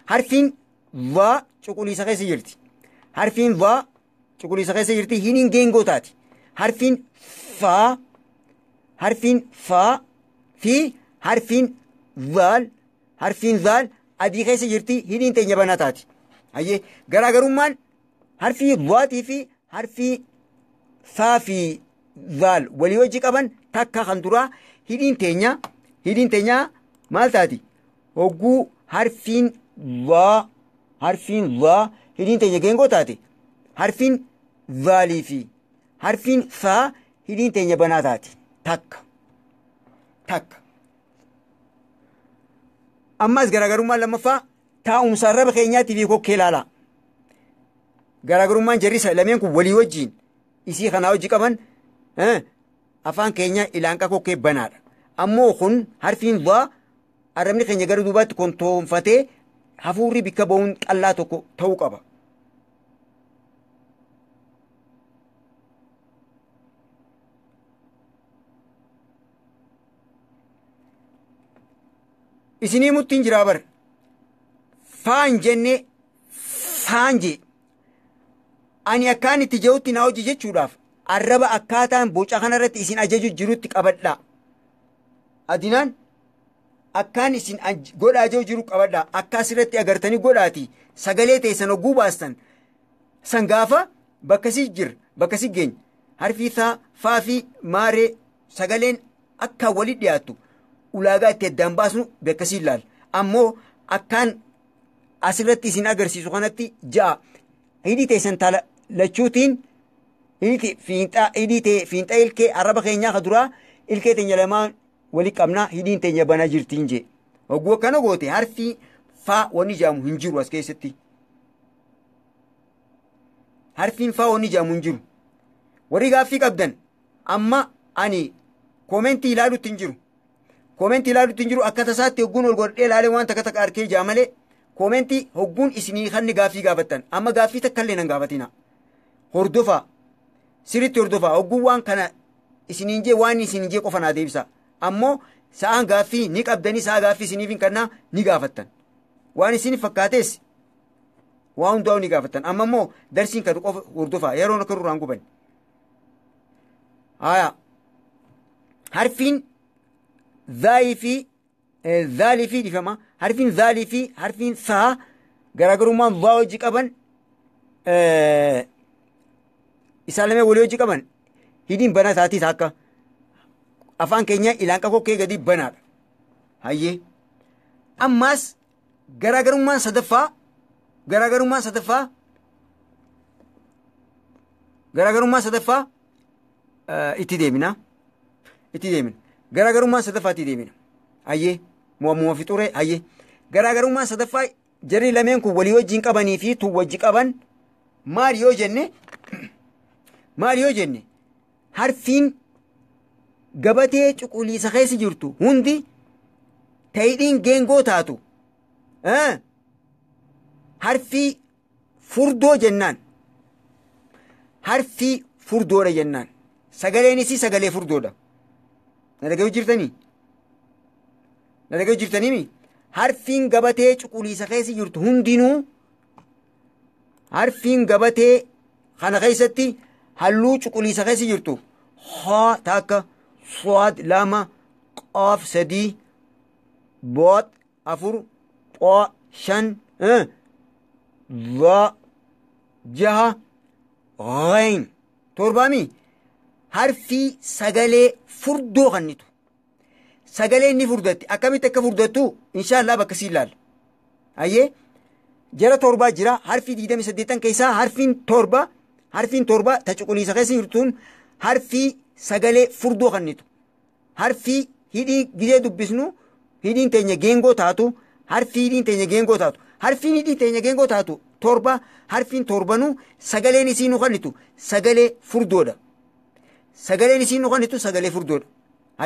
harfiin va cuquliisa keessa jirti. Harfiin va cuquliisa keessa jirti hidhiin geengoo taati. Harfiin faa fi harfiin zaal adii keessa jirti hidhiin teenya banaa taati. Hayyee garaagarummaan harfii vaatii fi harfii faa fi zaal walii wajji qaban takka kan duraa hidhiin teenya maal taati? Hogguu harfiin vaa hidhiin teenya geengoo taate harfiin zaalii fi harfiin faa hidhiin teenya banaa taati. Takka. Ammas garaagarummaan lammaffaa taa'umsa arraba keenyaatti fi kokkee ilaala. Garaagarummaan jarrisa lameen kun walii wajjiin isii kanaa hojii qaban afaan keenya ilaanqa kokkee banaadha. Ammoo kun harfiin waa arrabni keenya gara duubaatti kontoonfatee hafuurri bikka ba'uun qallaa tokko ta'uu qaba. Isinii muttiin jiraa bar faan jenne faanje ani akkaan itti jehutti na hojii jechuudhaaf arraba akkaataan boca kanarratti isin ajaju jirutti qabadhaa. Adinaan akkaan isin godhaa jiru jiru qabadhaa. Akka asirratti agartanii godhaati sagalee teessan hogguu baastan san gaafa bakkasii jira bakkasii geenya harfii faa fi maaree sagaleen akka walit dhiyaattu ulaagaa itti addaan baasnu bakkasii ilaal. Ammoo akkaan asirratti isin agarsiisu kanatti ja'a hidhii teessan taala lachuutiin hidhii fiinxa ilkee arraba keenyaa ka duraa ilkee teenya lamaan wali qabnaa hidhiin teenya banaa jirtiin jee. Hogguu akkana goote harfii faa wanni jaamu hin jiru as keessatti. Harfiin faa wanni jaamu hin jiru. Warri gaaffii qabdan amma ani koomentii ilaaluutti hin jiru. Koomentii ilaaluutti hin jiru akka tasaatti hogguun ol godhee ilaalee waan takka takka arkee jaa malee koomentii hogguun isinii kanni gaaffii gaafattan amma gaaffii takkallee nan gaafatina. Hordofaa sirritti hordofaa hogguun waan kana isiniin jee waan isiniin jee qofa naa deebisa. Ammoo sa'aan gaaffii ni qabdanii sa'a gaaffii isiniif hin kannaa ni gaafattan. Waan isiniif fakkaatees waa hundaa'u ni gaafattan. Amma immoo darsiin kan qofa hordofaa yeroon akka duraan guban. Harfiin zaalii fi dhifama. Harfiin zaalii fi harfiin saa garaagarummaan waa hojii qaban isaan lamee walii hojii qaban hidhiin banaa taatii akka afaan keenya ilaanqa kokkee gadi banaadha. Hayyee ammaas garaagarummaan sadaffaa itti deemina. Garaagarummaan sadaffaa itti deemina. Hayyee mu'amuma fixuree hayyee garaagarummaan sadaffaa jarri lameen kun walii wajjiin qabanii fi tun wajji qaban maal yoo jenne harfiin gabatee cuquliisa keessa jirtu hundi hidhiin geengoo taatu harfii furdoo jennaan. Harfii furdoodha jennaan. Sagaleen isii sagalee furdoodha. Na dhaga'uu jirtanii harfiin gabatee cuquliisa keessa jirtu hundinuu harfiin gabatee kana keessatti halluu cuquliisa keessa jirtu haa takka صاد لama qaaf sadii bood afur qoo shan va jaha ghayn torbaami harfii sagalee furdoo kannitu sagalee inni furdatti akkamitti akka furdattu inshaallah bakka sii ilaalla ayyee jara torbaa jira harfii 28 keessaa harfiin torba ta cuquliisa keessa jirtuun harfii sagalee furdoo kannitu harfii hidhii gidee dubbisnu hidhiin teenya geengoo taatu harfii hidhiin teenya geengoo taatu harfiin hidhii teenya geengoo taatu torba harfiin torbanuu sagaleen isii nu kannitu sagalee furdoodha sagaleen isii nu kannitu sagalee furdoodha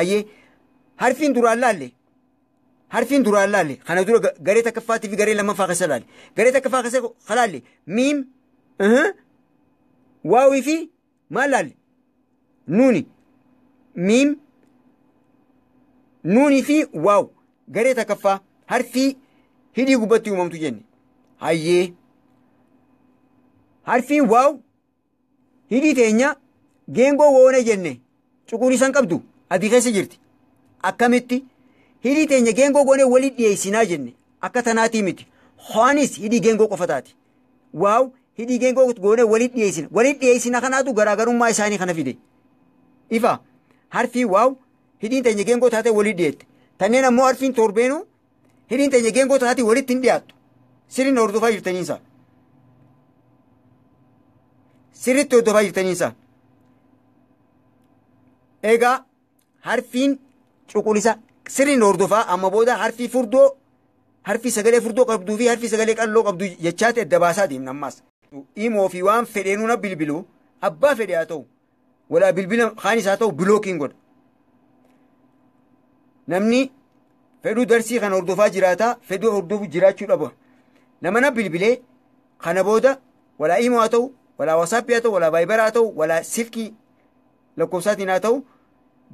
ayyee harfiin duraan laalle kana dura garee takkaffaatii fi garee lammaffaa keessa laalle garee takkaffaa keessa laalle miim waawii fi maal laalle nuuni miim nuunii fi waaw garee takkaffaa harfii hidhii gubbatti uumamtu jenne hayyee harfiin waaw hidhii teenya geengoo woone jenne cuquliisan qabdu adii keessa jirti akkamitti hidhii teenya geengoo goonee walitti dhiyeessinaa jenne akka tanaatii miti hoanis hidhii geengoo qofa taati waaw hidhii geengoo goonee walitti dhiyeessina kanaatu garaagarummaa isaanii kana fide ifa harfii waaw hidhiin teenya geengoo taate walitti dhiyeette tanneen ammoo harfiin torbeenuu hidhiin teenya geengoo taate walitti hin dhiyaattu sirriin hordofaa jirtaniinsa egaa harfiin cuqulisa sirriin hordofaa amma booda harfii sagalee furdoo qabduu fi harfii sagalee qalloo qabdu jechaati adda baasaa deemna ammaas himoo fi waan fedheenuu na bilbilu abbaa fedhe haa ta'u walaa bilbila kaanis haa ta'u bilookiin godha namni fedhuu darsii kana hordofaa jiraataa fedhuu hordofu jiraachuu dhaba nama na bilbilee kana booda walaa himoo haa ta'u walaa wasaappii haa ta'u walaa vaayibaraa haa ta'u walaa silkii lakkoofsaatiin haa ta'u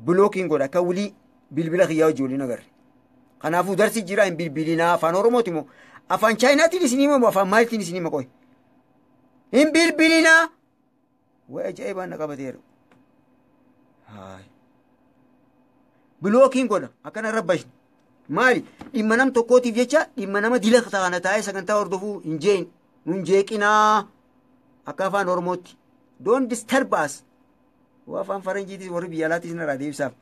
bilookiin godha akka wulii bilbila kiyyaa hojii waliin agarre kanaafuu darsi jira hin bilbilinaa afaan oromooti moo afaan chaayinaatiin isin himamu afaan maalitiin isin hima qoy hin bilbilinaa way ajaa'ibaan na qabateera bilookiin godha akkana rabbashni maali dhimma nam tokkootiif jecha dhimma nama dila kana taa'ee sagantaa hordofuu hin jeeqinaa akka afaan oromootti don't disturb us afaan faranjiitis warri biyya alaatis na raadiibsaaf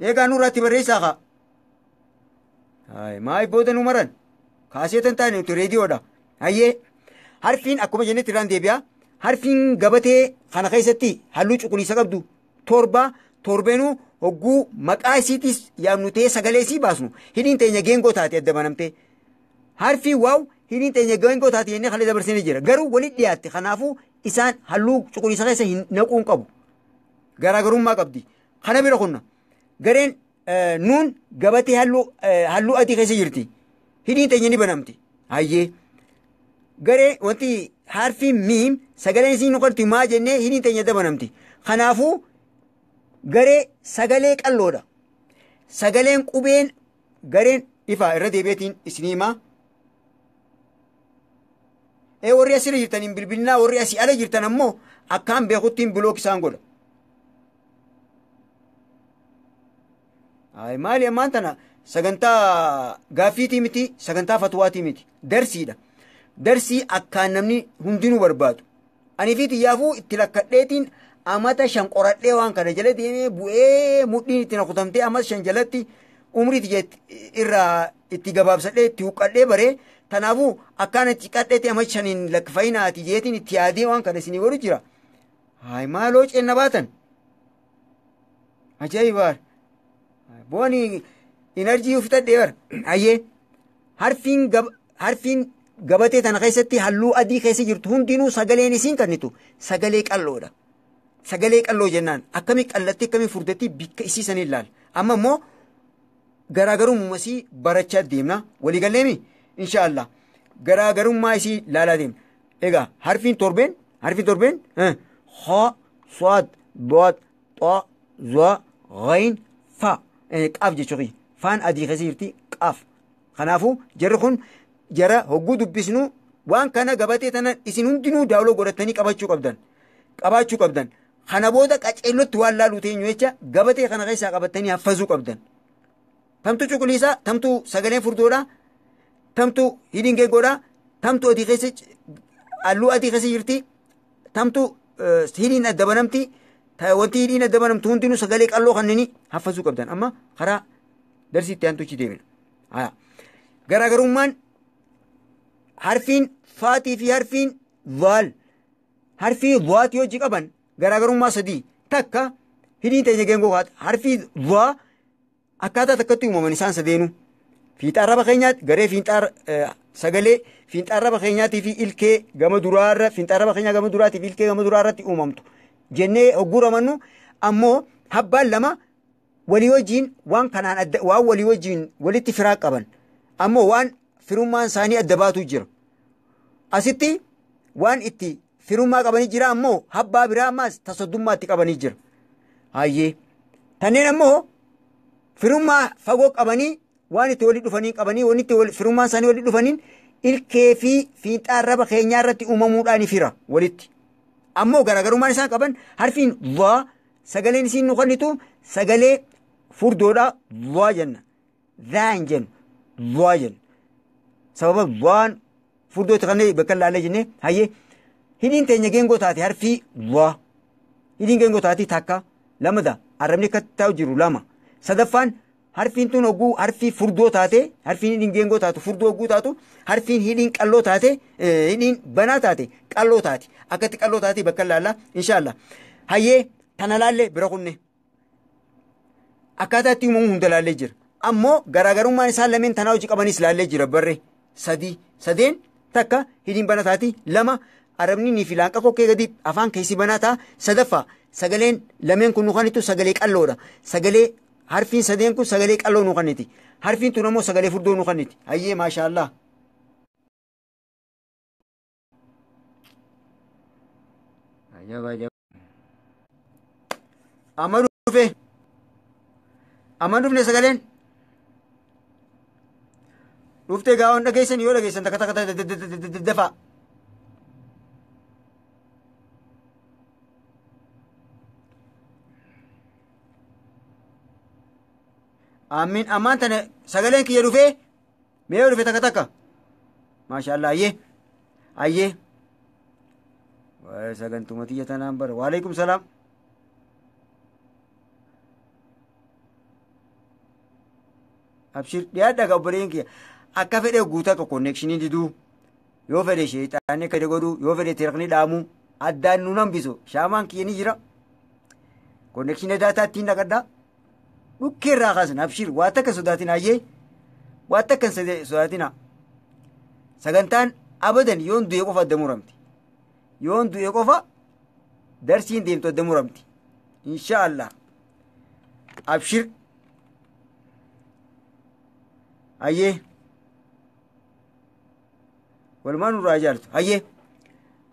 eegaa nurratti barreessaa kaa maal booda nu maran kaaseetan taane nuti reediyoodha hayyee harfiin akkuma jennetti irraan deebi'a harfiin gabatee kana keessatti halluu cuquliisa qabdu torbeenuu hogguu maqaa isiitis yaamnutee sagalee isii baasnu hidhiin teenya geengoo taate adda banamtee harfiin waaw hidhiin teenya geengoo taate jennee kalee dabarsanii jira garuu walitti dhiyaatte kanaafuu isaan halluu cuquliisa keessa hin naquun qabu garaagarummaa qabdi kana bira kunna gareen nuun gabatee halluu adii keessa jirti hidhiin teenya ni banamti hayyee garee wanti harfiin miim sagaleen isii nuqarti maa jennee hidhiin teenya adda banamti kanaafuu garee sagalee qalloodha sagaleen qubeen gareen ifa irra deebiitiin isiniimaa warri asirra jirtan hin bilbilinaa warri asii ala jirtan ammoo akkaan beekuttiin bilook isaan godha maali ammaan tana sagantaa gaaffiitii miti sagantaa fatwaatii miti darsiidha darsii akkaan namni hundinuu barbaadu anii fi xiyyaafuu itti lakkadheetiin amata 5 qoradhee waan kana jala deemee bu'ee mudhiin itti nakutamtee amata 5 jalatti umrii irraa itti gabaabsadhee itti huqqadhee baree tanaafuu akkaan itti qadheetti amata 5 lakkifayinaati jeetiin itti yaadee waan kana isinii godhu jira maaloo ceenna baatan ajaa'ibaar booni inerjii ufitadhee bar ayyee harfiin gabatee tana keessatti halluu adii keessa jirtu hundinuu sagaleen isiin kannitu sagalee qalloodha sagalee qalloo jennaan akkamii qallatti akkamii furdatti bikka isiisanii ilaala amma immoo garaagarummaa isii barachaa deemna waliigalleemi inshaallah garaagarummaa isii laalaa deemna egaa harfiin torbeen ha swad bood xo zo ghayn fa qaaf jechuudha faan adii keessa jirti qaaf kanaafuu jarri kun jara hogguu dubbisnu waan kana gabatee tana isin hundinuu daawloo godhatanii qabaachuu qabdan kana booda qaceellotti waan laaluu teenyu jecha gabatee kana keessaa qabatanii haffazuu qabdan tamtu cuquliisa tamtu sagaleen furdoodha tamtu hidhiin geegoodha tamtu adii keessa halluu adii keessa jirti tamtu hidhiin adda banamti wanti hidhiin adda banamtu hundinuu sagalee qalloo kanneen haffasuu qabdan amma karaa darsiitti aantuchi deemina. Garaagarummaan harfiin faatii fi harfiin vaal harfii vaati hojii qaban garaagarummaa sadii takka hidhiin teenya geengoo harfii vaa akkaataa takkatti uumaman isaan sadeenu fiixaa arraba keenyaatti garee sagalee fiixaa arraba keenyaatii fi ilkee gama duraarra fiixaa arraba keenyaa gama duraatii fi ilkee gama duraarratti uumamtu jennee hogguramannu ammoo habbaan lama walii wajjiin waan kanaan adda waan walii wajjiin walitti firaa qaban ammoo waan firummaan isaanii adda baatu jira asitti waan itti firummaa qabanii jira ammoo habbaa biraa ammaas tasoddummaatti qabanii jira hayyee tanneen ammoo firummaa fagoo qabanii waan itti walii dhufanii qabanii waan itti firummaan isaanii walii dhufaniin ilkee fi fiixaa arraba keenyaa irratti uumamuudhaan fira walitti ammoo garaagarummaan isaan qaban harfiin vaa sagaleen isiin nu kennitu sagalee furdoodha vaa jenna zaan jennu vaa jenna sababa waan furdoota kanneen bakka ilaalee jennee hayyee hidhiin teenya geengoo taate harfii vaa hidhiin geengoo taate takka lamada arrabni akka taa'u jiru lama sadaffaan harfiin tun hogguu harfii furdoo taate harfiin hidhiin geengoo taatu furdoo hogguu taatu harfiin hidhiin qalloo taate hidhiin banaa taate qalloo taate akkatti qalloo taate bakka ilaalla inshaallah hayyee tana laallee bira kunne akkaataa itti uumamu hunda laallee jira ammoo garaagarummaan isaan lameen tanaa hojii qabanis laallee jira barree sadeen takka hidhiin banaa taati lama arabni ni filaan kokkee gadi afaan keessi banaa ta'a sadaffaa sagaleen lameen kun nu kanittu sagalee qalloodha sagalee harfiin sadeen kun sagalee qalloo nu kanniti harfiin tun ammoo sagalee furdoo nu kanniti hayyee maashaallah amma dhufne sagaleen dhuftee gaawwan dhageessan yoo dhageessan takka takka dafaa amin ammaan tana sagaleen kiyya dhufee mee dhufe takka takka maashaallah ayyee sagantuma tiyya tanaan bara waalaikum salaam abshir dhiyaadha ka obboleen kiyya akka fedhe guutaa ka konnekshinii diduu yoo fedhe sheexaanni akka godhuu yoo fedhe teekni dhaamuu addaan nu nambisu shaamaan kiyya ni jira konnekshinii daataa ittiin dhaqadhaa dhukkeerraa kaasan abshir waa takka sodaatin hayyee waa takka sodaatina sagantaan abadan yoon du'e qofa adda muramti yoon du'e qofa darsiin deemtu adda muramti inshaallah abshir hayyee walumaan nurraa ijaartu hayyee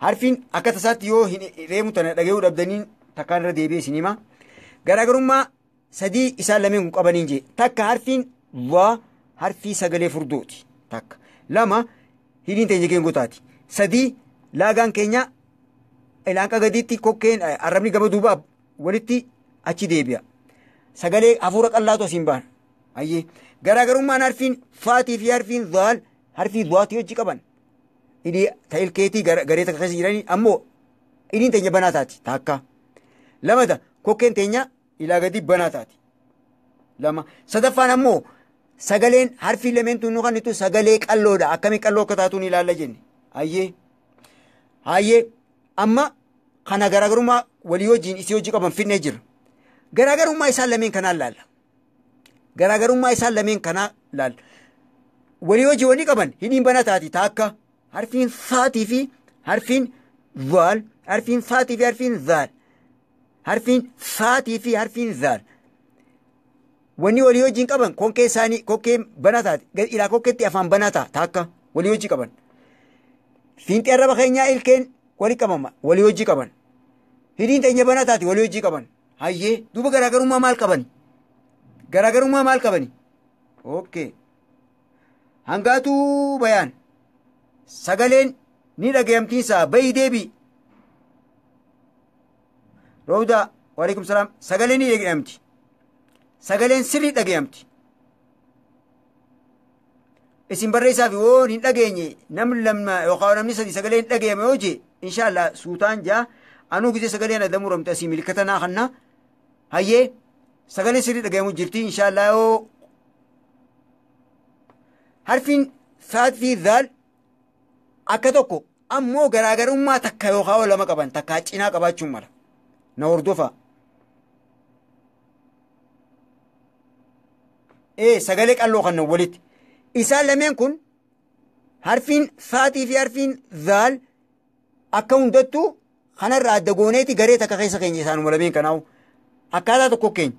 harfiin akka tasaatti yoo reemu tana dhagayuu dhabdaniin takkaan irra deebi'e isin hima garaagarummaa sadii isaan lameen kun qabaniin jee takka harfiin waa harfii sagalee furdooti takka lama hidhiin teenya geengoo taati sadii laagaan keenya ilaanqa gadiitti kokkeen arrabni gama duubaa walitti achi deebi'a sagalee hafuura qallaatu asiin baan hayyee garaagarummaan harfiin faatii fi harfiin zaal harfii zwaatii hojii qaban hidhii ta'ilkeetii garee takka keessa jiranii ammoo hidhiin teenya banaa taati takka lamata kokkeen teenya ilaa gadi banaa taati lama sadaffaan ammoo sagaleen harfii lameen tun nu kannitu sagalee qalloodha akkamii qalloo akka taatuun ilaalla jenne hayyee amma kana garaagarummaa walii wajjiin isii hojii qaban finnee jira garaagarummaa isaan lameen kanaan laalla garaagarummaa isaan lameen kanaa laalla walii wajjii wani qaban hidhiin banaa taati taakka harfiin faatii fi harfiin zaal harfiin faatii fi harfiin zaal harfiin faatii fi harfiin zaal wanni walii wajjiin qaban konkee isaanii kokkeen banaa taate ilaa kokkeetti afaan banaa taakka walii wajjii qaban fiinxee arraba keenyaa ilkeen walii qabama walii wajjii qaban hidhiin teenya banaa taate walii wajjii qaban hayyee duuba garaagarummaa maal qabani garaagarummaa maal qabani okay hangaatuu bayaan sagaleen ni dhagayamtiinsaa bayi deebii roobdaa waalaikum salaam sagaleen ni dhagayamti sagaleen sirrii dhagayamti isin barreessaa fi woon hin dhageenye namni lama yookaan namni sadi sagalee hin dhageeme yoo jee inshaallah suutaan jaa anuu gisee sagaleen adda muramte asii milkata naa kanna hayyee sagalee sirrii dhagayeemu jirti inshaallah yoo harfiin saat fi zaal akka tokko ammoo garaagarummaa takka yookaan lama qaban takka cinaa qabaachuun mala na hordofa sagalee qalloo kan walitti isaan lameen kun harfiin saatii fi harfiin zaal akka hundattuu kanarraa adda gooneeti garee takka keessa keenya isaanuma lameen kanaawu akkaataa tokko keenya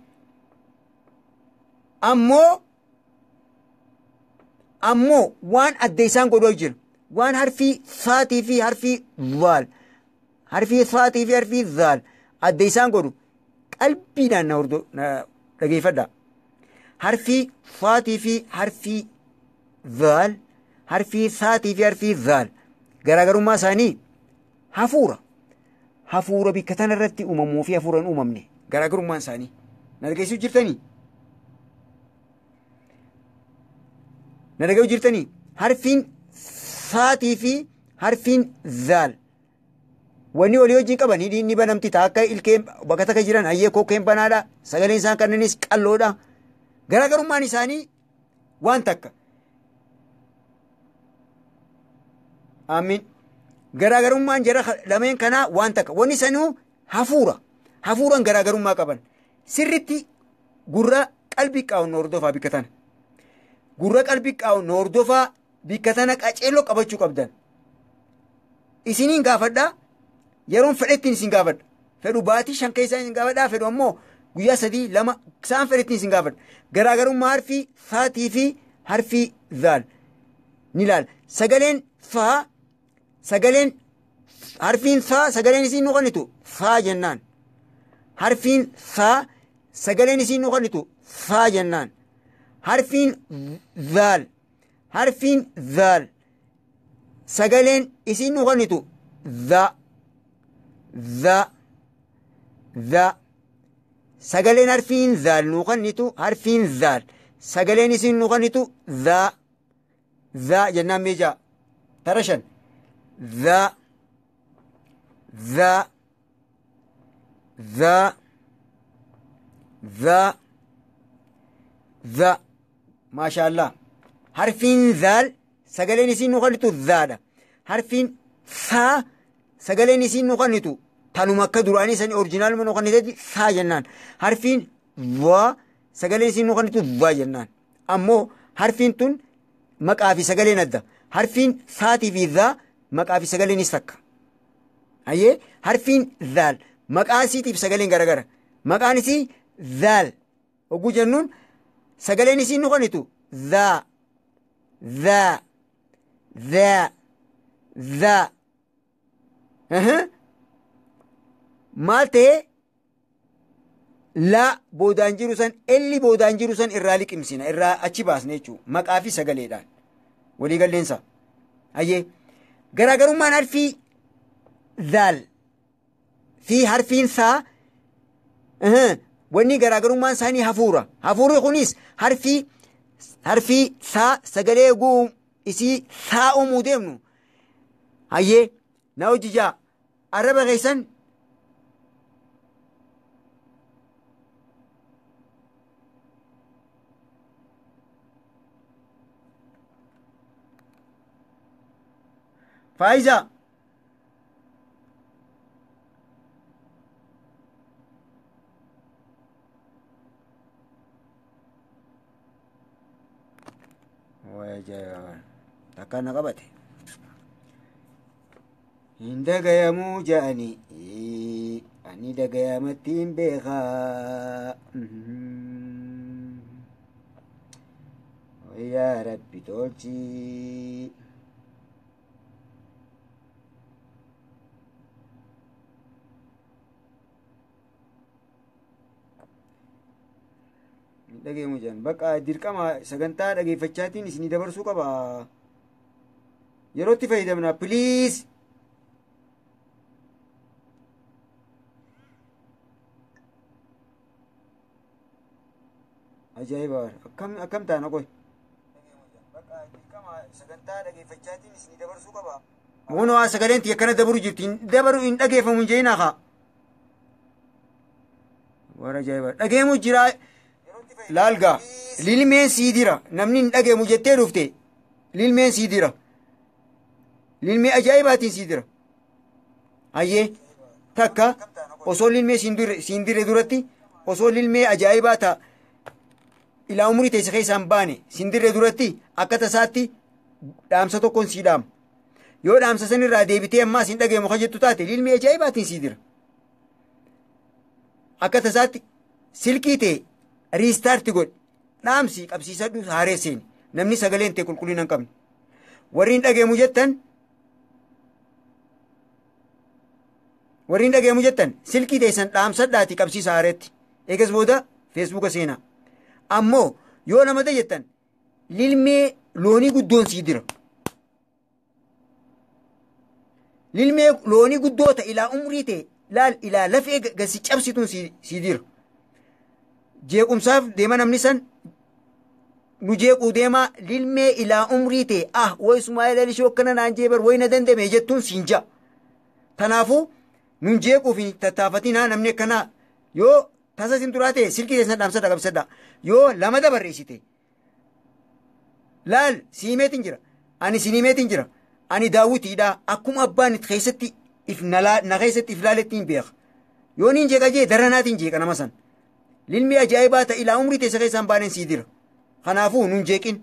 ammoo waan adda isaan godhoo jira waan harfii saatii fi harfii zaal harfii saatii fi harfii zaal adda isaan godhu qalbiidhaan na dhageeffadha harfii saatii fi harfii zaal harfii saatii fi harfii zaal garaagarummaa isaanii hafuura bikka tana irratti uumamuu fi hafuura hin uumamne garaagarummaan isaanii na dhageessuu jirtanii harfiin saatii fi harfiin zaal wanni walii wajjin qaban hidhiin ni banamti taa akka ilkeen bakka takka jiran hayyee kokkeen banaadha sagaleen isaan kanneenis qalloodha garaagarummaan isaanii waan takka amiin garaagarummaan jara lameen kanaa waan takka wanni sanuu hafuuran garaagarummaa qaban sirritti gurra qalbii qaawun hordofaa bikka tana gurra qalbii qaawun hordofaa bikka tana qaceelloo qabachuu qabdan isiniin gaafadhaa yeroon fedhettiin isin gaafadha fedhu baatii shan keessaa isin gaafadhaa fedhu ammoo guyyaa 2 isaan fedhettiin isin gaafadha garaagarummaa harfii saatii fi harfii zaal ni ilaala sagaleen faa sagaleen harfiin faa sagaleen isin nuqanitu faa jennaan harfiin faa sagaleen isin nuqanitu faa jennaan harfiin zaal sagaleen isin nuqanitu za sagaleen harfiin zaal nuqanitu harfiin zaal sagaleen isin nuqanitu za jennaan meejaa tarashan ذا ما شاء الله حرفين ذال سجلين يسين نقلتو ذادا حرفين ثا سجلين يسين نقلتو تانو مكة دراني سني أورجينال من نقلتو ثا جنان حرفين وا سجلين يسين نقلتو وا جنان أمو حرفين تون مكافي سجلين أدا حرفين ثاتي في ذا مكافي سجلين يسك أيه حرفين ذال مكاسي تيب سجلين غرغر مكانسي ذال وجو جنون سجلين يسين نقلتو ذا مالتي لا بودان جيروسان اللي بودان جيروسان إراليك إمسينا إرا أتشباس نيچو مقافي سجلي دان ولي قال لنسا أيه غراغرو ما نعرفي ذال في حرفين ثا وني غراغرو ما ساني حفورة خونيس حرفي ثا سجلي قوم إسي ثا أموديمنو أيه ناو جيجا عربة غيسان فايزة وجا تكنا قبته إن دقيا مو جاني أني دقيا متين بيخا ويا ربي تولتي dhageemu jedhan bakka dirqama sagantaa dhageeffachaatiin isinii dabarsuu qaba yerootti fayyadamna piliis ajaa'iba akkam taana qoy bakka dirqama Wono sagaleen tiya kana dabru jirti dabaru in dhageeffamu jeena ka wara jayba dhageemu jira laalga lilmeen siidira namni in dhageemu jettee dhufte lilmeen siidira lilmee ajaa'ibaatiin siidira ayyee takka osoo lilmee siindire duratti osoo lilmee ajaa'ibaa ta'a ilaa umurii teessa keessaan baane siindire duratti akka tasaatti dhaamsa tokkoon sii dhaama yoo dhaamsa sanirraa deebitee ammaa siin dhageemu ka jettu taate lilmee ajaa'ibaatiin siidira akka tasaatti silkii ta'e riistaarti godhe dhaamsi qabsiisadhu haareesseen namni sagaleen ta'e qulqullina hin qabne warriin dhageemu jettan silkii teessan dhaamsadhaati qabsiisa haareetti eegas booda feesbuuka seenaa ammoo yoo namata jettan lilmee loonii guddoon siidira lilmee loonii guddoota ilaa umrii ta'e laal ilaa lafee gasi cabsituun siidira jeequmsaaf deema namni san nu jeequu deemaa lilmee ilaa umrii ta'e way Ismaa'eel Alishoo akkana naan jeebar way na dandame jettuun siinja tanaafuu nun jeequu fi tattaafatinaa namni akkanaa yoo tasa sin turaa ta'e silkii teessan dhaamsadha qabsadha yoo lama dabarreessite laal siimeetiin jira ani sinimeetiin jira ani daawwitiidha akkuma abbaan itti keessatti na keessatti if laalettiin beeka yoo niin jeeqa jee daranaatiin jeeqa nama san lilmee ajaa'ibaa ta'a ilaa umrii teessa keessaan baaneen siidira kanaafuu nun jeeqin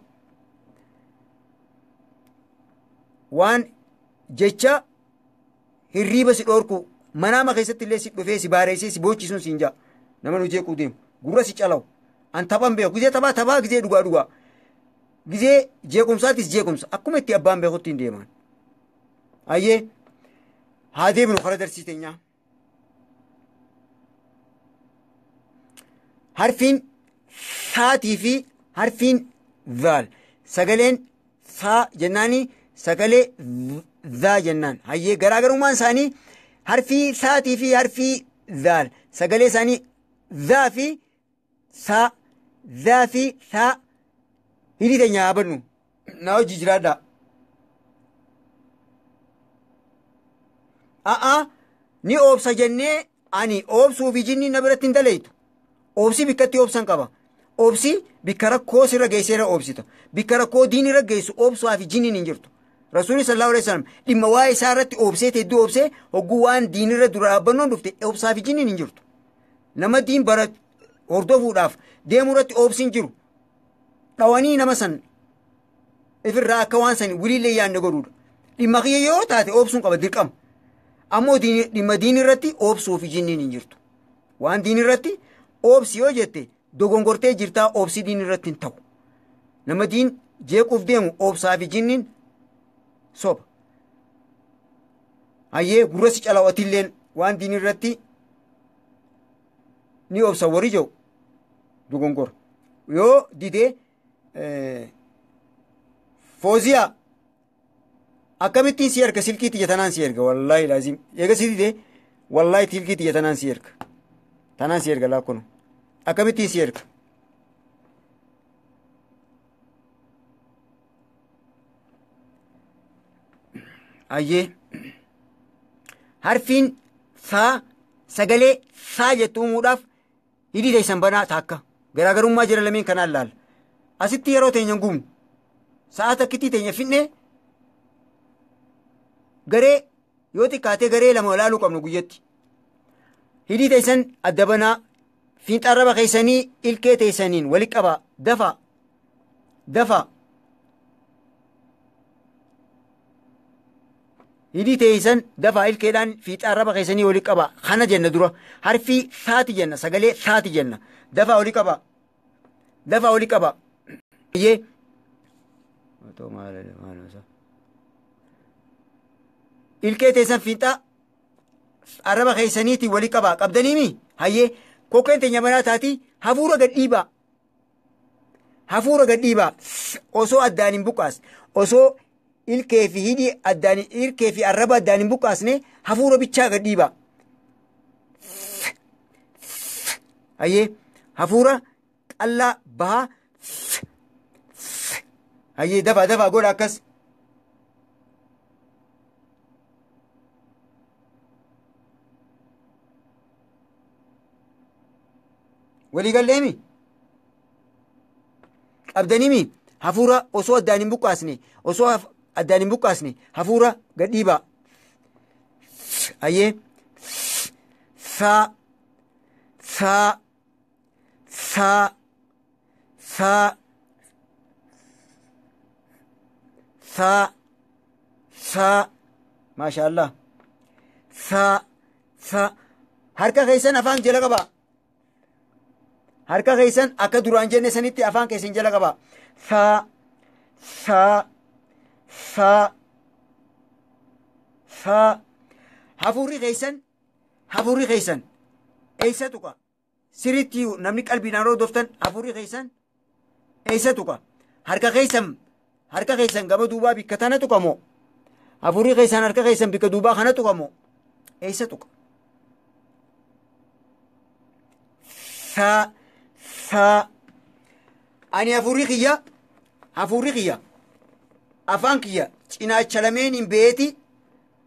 waan jecha hirriiba si dhoorku manaama keessatti illee si dhufee si baareessee si boochisuun siin jaa nama nu jeequu deemu gurra si calawu an taphan beeku gizee taphaa gizee dhugaa gizee jeequmsaatis jeequmsa akkuma itti abbaan beekutti hin deeman ayyee haa deebinu kara darsiiteenyaa harfiin saatii fi harfiin zaal sagaleen saa jennaanii sagalee zaa jennaan hayyee garaagarummaan isaanii harfii saatii fi harfii zaal sagalee isaanii zaa fi saa hidhii teenya yaabannu na hojii jiraadha ni oobsa jennee ani oobsuu fi jinni na biratti hin dalaytu oobsi bikkatti oobsan qaba oobsi bikka rakkoo sirra geesseera oobsita bikka rakkoo diin irra geessu oobsaa fi jinniin hin jirtu rasuulli sallallahu alaihi wasallam dhimma waa'ee isaa irratti oobsee teedduu oobsee hogguu waan diin irra dura dhaabbannoon dhufte oobsaa fi jinniin hin jirtu nama diin bara hordofuudhaaf deemuu irratti oobsiin jiru dhawanii nama san ifirraa akka waan san wiliillee yaadne godhuudha dhimma kiyya yoo taate oobsuun qaba dirqama ammoo dhimma diin irratti oobsuu fi jinniin hin jirtu waan diin irratti oobsi yoo jette dogongortee jirtaa oobsi diin irratti hin ta'u nama diin jeequuf deemu oobsaa fi jinniin soba hayyee gurra si calaawatilleen waan diin irratti ni oobsa warri jiru dogongora yoo didee fooziyaa akkamittiin si erga silkii tiyya tanaan si erga wallaahi laazim eega si didee wallaahi silkii tiyya tanaan si erga laakkono akkamittiin si erga ayyee harfiin saa sagalee saa jettu uumuudhaaf hidhii teessan banaa taakka garaagarummaa jira lameen kanaan laala asitti yeroo teenyan gumnu sa'a takkittii teenya finne garee yoo xiqqaatee garee lama ilaaluu qabnu guyyatti hidhii teessan adda banaa fiinxarraba keessanii ilkee teessaniin wali qabaa dafa hidhii teessan dafa ilkeedhaan fiixarraba keessanii wali qabaa kana jenna dura harfii saati jenna sagalee saati jenna dafa wali qabaa ayyee ilkee teessan fiinxaa arraba keessaniitiin wali qabaa qabdaniimi hayyee kokkeen teenya banaa taati hafuura gadhiibaa osoo addaan hin buqqaas osoo ilkee fi hidhii addaan ilkee fi arraba addaan hin buqqaasne hafuura bichaa gadhiibaa hayyee hafuura qallaa bahaa hayyee dafaa godha akkas walii galleemi qabdanimi hafuura osoo addaan hin buqqaasne hafuura gadhiibaa hayyee saa maashaallah saa harka keessan afaan jala qabaa harka keessan akka duraan jenne sanitti afaan keessan jala qabaa saa hafuurri keessan eessa tuqa siritti namni qalbiidhaan roodoftan hafuurri keessan eessa tuqa harka keessan gama duubaa bikka tana tuqamoo hafuurri keessan harka keessan bikka duubaa kana tuqamoo eessa tuqa saa ani hafuurri kiyya afaan kiyya cinaacha lameeniin beeti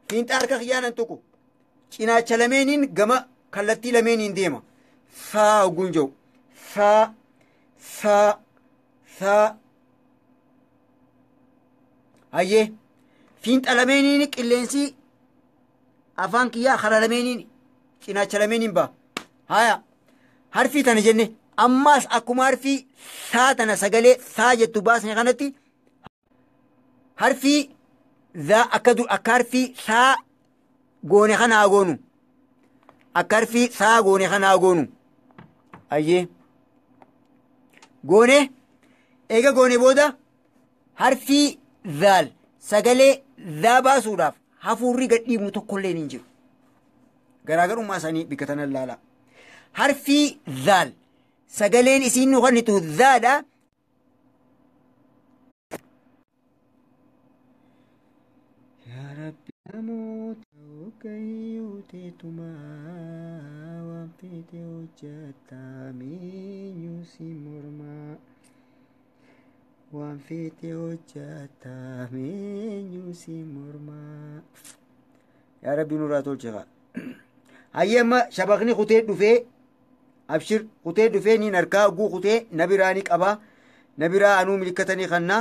fiinxa harka kiyyaa nan tuqu cinaacha lameeniin gama kallattii lameeniin deema saa oguun jiru saa hayyee fiinxa lameeniin qilleensi afaan kiyyaa kara lameeniin cinaacha lameeniin ba'a haya harfii tana jenne ammaas akkuma harfii saa tana sagalee saa jettu baasne kanatti harfii akka harfii saa goone kana agoonu akka harfii saa goone kana agoonu ayyee goone eega goone booda harfii zaal sagalee zaa baasuudhaaf hafuurri gadhiibnu tokkollee hin jiru garaagarummaa isaanii bikka tanan laala harfii zaal sagaleen isiin nu kennitu zaadha yaa rabbi namoota hoggayyuuteetumaa waan feete hojjataa meenyuu si mormaa waan feete hojjataa meenyuu si mormaa yaa rabbi nurraa tolcheqa hayyee amma shabaqni kutee dhufee abshir kutee dhufee niin harkaa guu kutee nabiraa ni qabaa nabiraa anuu milikkatanii kannaa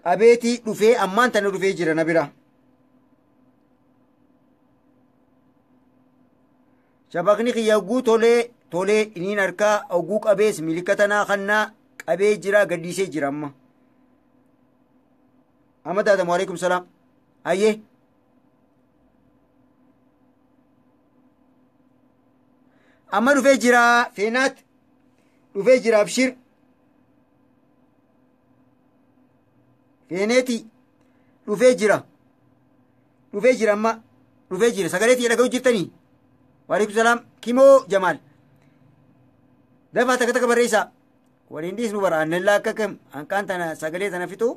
qabeetii dhufee ammaan tana dhufee jira nabiraa shabaqni kiyya guu tolee niin harkaa oguu qabees milikkatanaa kannaa qabee jira gaddiisee jira amma daatamu alaikum salaam ayyee amma dhufee jira feenaat dhufee jira abshir feeneeti dhufee jira amma dhufee jira sagaleetii dhaga'u jirtanii waalaikum salaam kimoo jamaal dafaa takka barreessaa waliin dhiisnu bara annellaa akka kam hanqaan tana sagalee tana fixu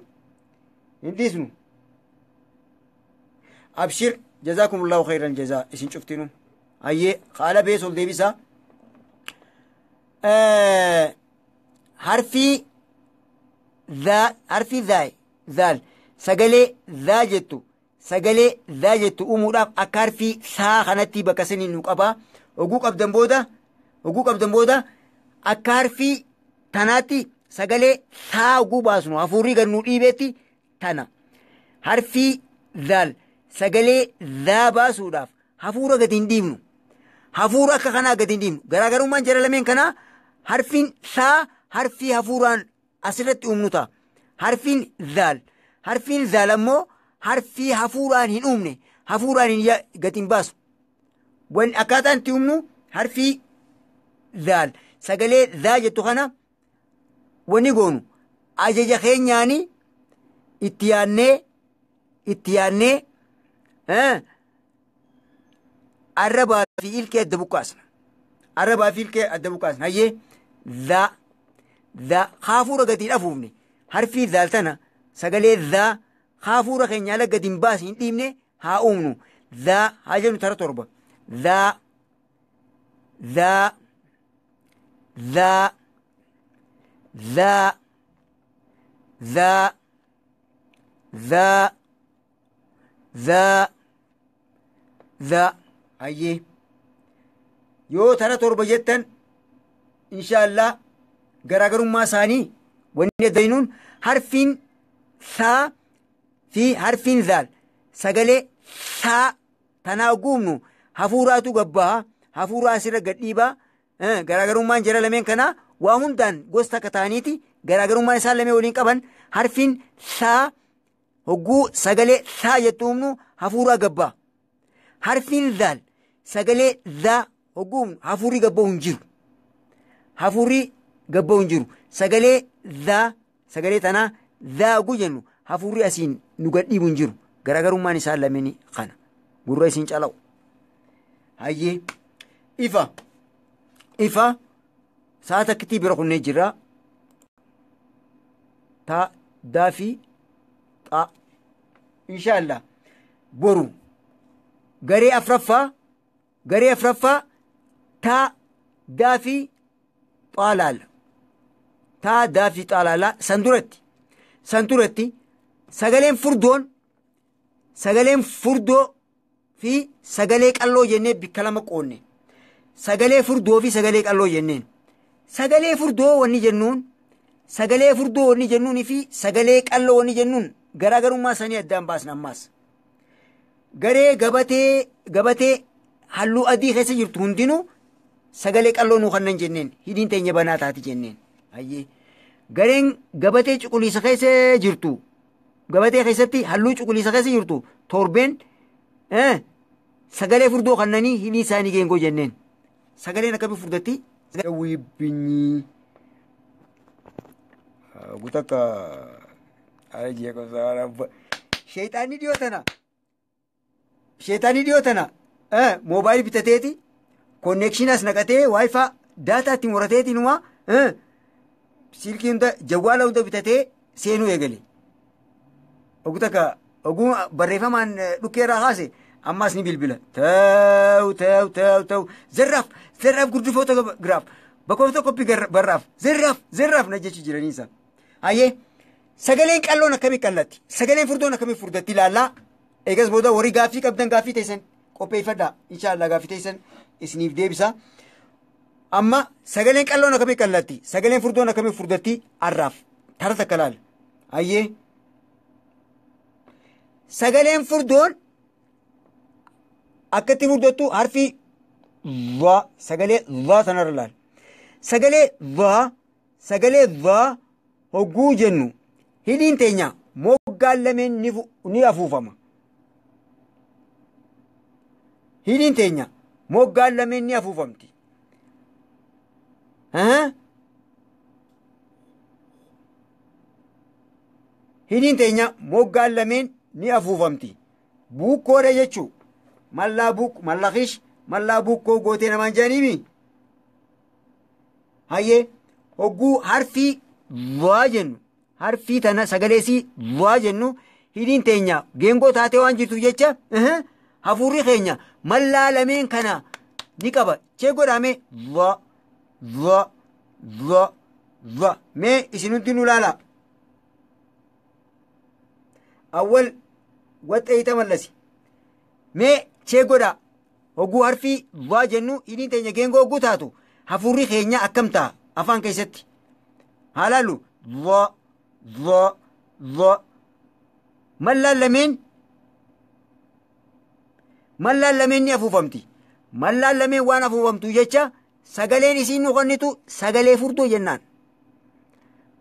hin dhiisnu abshir jazaakumullahu khayran jazaa isin cuftinu ayyee qaala bees ol deebisa harfii zaal sagalee zaa jettu uumuudhaaf akka harfii saa kanatti bakka sanii nu qabaa oguu qabdan booda akka harfii tanaatti sagalee saa oguu baasnu hafuurrii gad nu dhiibeetti tana harfii zaal sagalee zaa baasuudhaaf hafuura gad hin dhiibnu hafuura akka kanaa gad hin dhiibnu garaagarummaan jara lameen kanaa harfiin saa harfii hafuuraan asirratti uumnu ta'a harfiin zaal ammoo harfii hafuuraan hin uumne hafuuraan gad hin baasu wanni akkaataan itti uumnu harfii zaal sagalee zaa jettu kana wanni goonu ajaja keenyaanii itti yaannee arrabaa fi ilkee adda buqqaasna hayyee zaa hafuura gad hin afuufne harfii zaal tana sagalee zaa hafuura keenya ala gad hin baasne hin dhiibne haa uumnu zaa haa jennu tara torba zaa ذا ذا ذا ذا ذا أيه يو ترى تربة جدا إن شاء الله غراغرون ما ساني وني دينون حرفين ثا في حرفين ذال سجلة ثا تناقومنو حفوراتو قبها حفورا سيرة قديبا غراغرون ما نجرى لمن كنا وهندان غوستا كتانيتي غراغرون ما نسال لمن ولين كبن حرفين ثا هجو سجلة ثا يتومنو حفورا قبها حرفين ذال سجلة ذا هجوم حفوري قبه هنجرو حفوري قبه هنجرو سجلة ذا سجلة تنا ذا جوجنو حفوري أسين نقدي هنجرو غراغرون ما نسال لمني خنا قرر أسين شالو هاي إفا ساعة كتير رقم نجرا تا دافي تا إن شاء الله برو غري أفرفا تا دافي طالال تا دافي طالال سندورتي سجلين فردو في سجليك الله جنة بكلامك أوني سجلي فردو في سجليك الله جنين سجلي فردو وني جنون سجلي فردو وني جنون في سجليك الله وني جنون غراغرو ما سني أدام باس نماس غري غبتي حلو أدي خيسة يرتون دينو سجليك الله نخنن جنين هيدين تيجي بنات هاتي جنين أيه غرين غبتي چكولي سخيسة جرتو غبتي خيستي حلو چكولي سخيسة جرتو توربين سجلي فردو خنني هني ساني جنگو جنين سجلي نكبي فردتي ويبني بوتاكا أجي أكو سارا شيطاني ديوتنا موبايل بتاتيتي كونكشن أسنقتي واي فا داتا تمرتيتي نوا سيلكي هندا جوالا هندا بتاتي سينو يغلي أقول بريفا من لكيرا خاسي أما سني بالبلا تاو زراف قرد فوتوغراف بكوفتو كوبي براف زراف نجيش جيرانيسا أيه سجلين كالونا كمي كالتي سجلين فردونا كمي فردتي لا إيجاز بودا وري غافي كابدن غافي تيسن كوبي فدا إن شاء الله غافي تيسن إسنيف ديبسا أما سجلين كالونا كمي كالتي سجلين فردونا كمي فردتي عراف ترى كلال أيه سجلين فردون أكتي فردوتو حرفي وا سجلي وا سنرلال سجلي وا هجو جنو هيدين تينيا موغال لمن ني أفوفما هيدين تينيا موغال لمن ني أفوفمتي هيدين تينيا موغال لمن ني أفوفمتي بوكو ريجو ملا بوك ملا خيش ملا بوكو غوتي نمان جانيمي هاي هجو حرفي واجن حرفي تنا سجلسي واجنو هيدين تينيا جينغو تاتي وانجيتو جيتشا هفوري خينيا ملا لمن كنا نيكابا تشيغو رامي وا مي اسنونتي لالا أول وطيتا ملسي مي تشيغو دا هجو حرفي واجنو هيدين تينيا جينغو هجو تاتو هفوري خينيا أكمتا أفان كيستي هلالو ظ ملا لمن يفوفمتي ملا لمن وانا فوفمتو جيتشا سغلين اسين نغنيتو سغلي فردو جنان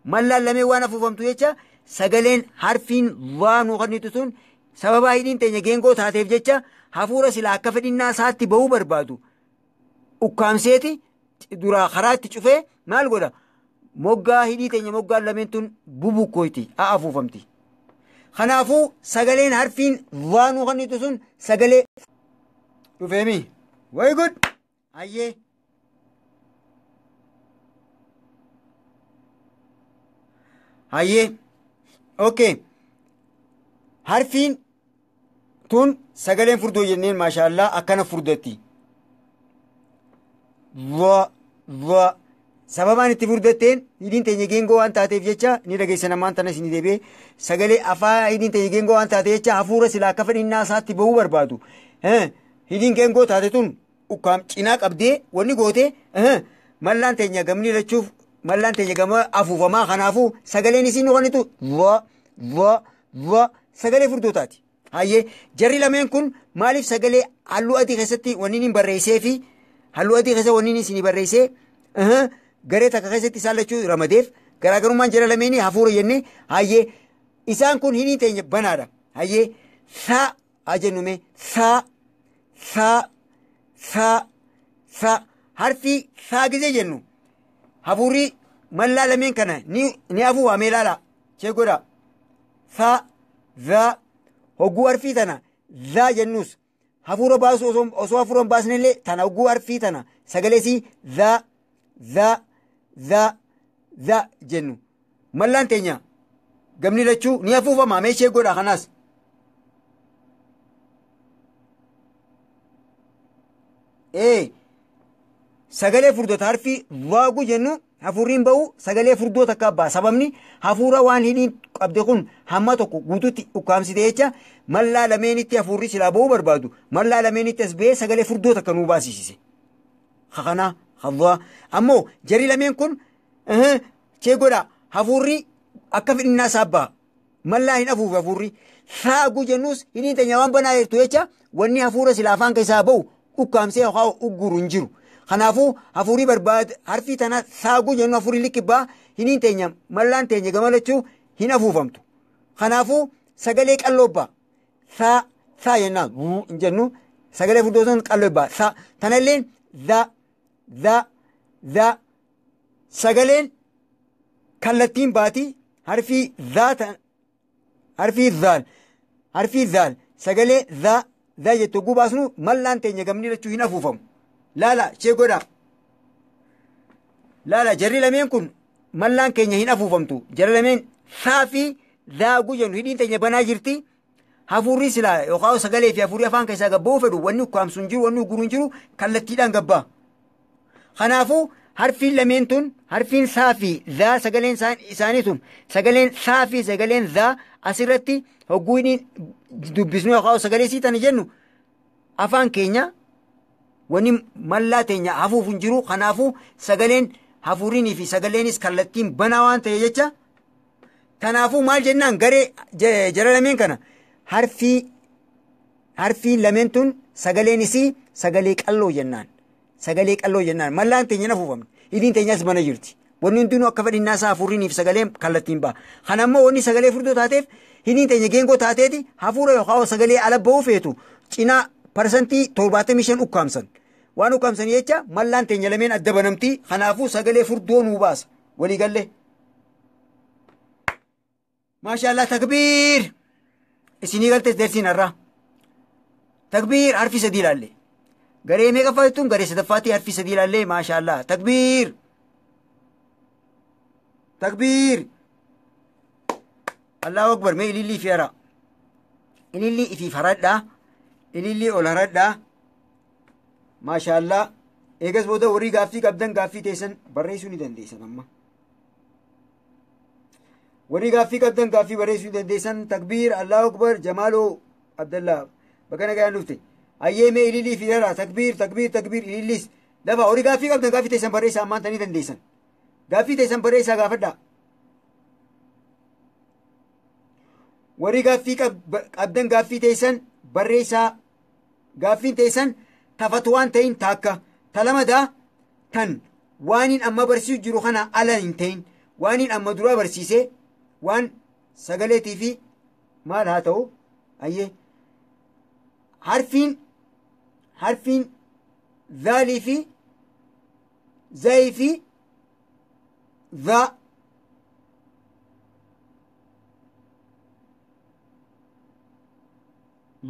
ملا لمن وانا فوفمتو جيتشا سغلين حرفين وان نغنيتو سن سببا هيدين تينيا جينغو تاتيف جيتشا حفورة سلا كفدنا ساتي بهو بربادو وكامسيتي درا خرات تشوفه مال غدا موغا هيدي تينيا موغا لمنتون بوبو كويتي أفوفمتي خنافو سجلين حرفين وانو غنيتو سن سجلي تفهمي very good هاي اوكي حرفين تون سجلين فردو جنين ما شاء الله أكنا فردتي sababaan itti furdatteen hidhiin teenya geengoo waan taateef jecha ni dhageessan ammaan tana isin deebi'ee sagalee afaa hidhiin teenya geengoo waan taateef jecha hafuura silaa akka fedhinnaa isaatti bahuu barbaadu. Hidhiin geengoo taate tun ukkaam cinaa qabdee wanni gootee mallaan teenya gamni lachuuf mallaan teenya gama afuufamaa kanaafuu sagaleen isin wanitu sagalee furdootaati. Hayyee jarri lameen kun maaliif sagalee halluu adii keessatti wanni hin barreessee fi halluu adii keessa wanni isin barreessee garee takka keessatti isaan lachuu ramadeef garaagarummaan jara lameenii hafuura jennee hayyee isaan kun hidhiin teenya banaadha. Hayyee saa haa jennume saa harfi saa gizee jennu hafuurri mallaa lameen kana ni hafuufamee ilaala chee godha saa zaa hogguu harfii tana zaa jennus hafuura baasu osoo hafuura baasnellee tana hogguu harfii tana sagaleesii zaa jennu mallaan teenya gamni lachuu ni hafuufama meeshee godha kanaas. Sagalee furdoota harfii waagu jennu hafuurriin ba'u sagalee furdoota akka abbaa sababni hafuura waan hidhiin qabde kun hamma tokko guutuutti ukkaamsite jecha mallaa lameenitti hafuurri silaa ba'uu barbaadu mallaa lameenitti as ba'ee sagalee furdoota akka nuu baasisise. Kana hawwaa ammoo jarii lameen kun chee godha hafuurri akka fedhinnaa isaa abbaa mallaa hin hafuufe hafuurri saagu jennus hidhiin teenya waan banaa jirtu jecha wanni hafuura silaa afaan keessaa ba'u ukkaamsee yookaan ugguru hin jiru. Kanaafuu hafuurii barbaade harfii tana saagu jennu hafuurii likkibaa hidhiin teenya mallaan teenya gamalachuu hin hafuufamtu. Kanaafuu sagalee qalloo abbaa saa jennaan hin jennu sagalee furdootaan qalloo abbaa saa tanallee zaa sagaleen kallattiin baatii harfii zaal sagalee zaa jettu oguu baasnu mallaan teenya gamni lachuu hin hafuufamu. Laala chee godha laala jarri lameen kun mallaan keenya hin hafuufamtu jarri lameen saa fi zaagu jennu hidhiin teenya banaa jirti hafuurri silaa yookaan sagalee fi hafuurri afaan keessaa gabba'uu fedhu wanni ukkaamsu hin jiru wanni ugguru hin jiru kallattiidhaan gabbaa. Kanaafuu harfiin lameen tun harfiin saa fi zaa sagaleen isaanii tun sagaleen saa fi sagaleen zaa asirratti hogguu hidhiin dubbisnu yookaan sagalee siitan jennu afaan keenya. Wanni mallaa teenya hafuuf hin jiru kanaafuu sagaleen hafuuriinii fi sagaleenis kallattiin banaa waan ta'e jecha kanaafuu maal jennaan garee jara lameen kana harfiin lameen tun sagaleenis sagalee qalloo jennaan mallaan teenya hin hafuufamne hidhiin teenyas bana jirti wanni hundinuu akka fedhinnaa isaa hafuuriinii fi sagaleen kallattiin ba'a kanammoo wanni sagalee furdoo taateef hidhiin teenya geengoo taateeti hafuura yookaan sagalee ala ba'uu feetu cinaa parsantii 75 ukkaamsan waan ukkaamsan jecha mallaan teenya lameen adda banamtii kanaafuu sagalee furdoo nuu baasa walii galle. Maashaallah takbiir isinii galtes dersiin har'aa takbiir harfi sadii ilaalle garee meeqa fayyatuun garee sadaffaatii harfi sadii ilaalle maashaallah takbiir Allahu akbar mee ilillii fi hara ilillii ifiif haradhaa ilillii ol haradhaa maashaallah eegas booda warri gaaffii qabdan gaaffii teessan barreessuu ni dandeessan amma warri gaaffii qabdan gaaffii barreessuu ni dandeessan takbiir Allahu akbar Jamaaloo Abdallah bakka nagaan dhufte ayyee mee ilillii fi hara takbiir ililliis lafa warri gaaffii qabdan gaaffii teessan barreessaa ammaan tanii dandeessan gaaffii teessan barreessaa gaafadhaa warri gaaffii qabdan gaaffii teessan barreessaa gaaffiin teessan tafatu waan ta'in taakka talamadaa tan waaniin amma barsiisu jiru kana ala hin ta'in waaniin amma duraa barsiise waan sagaleetii fi maal haa ta'u ayyee harfiin zaalii fi zayii fi zaa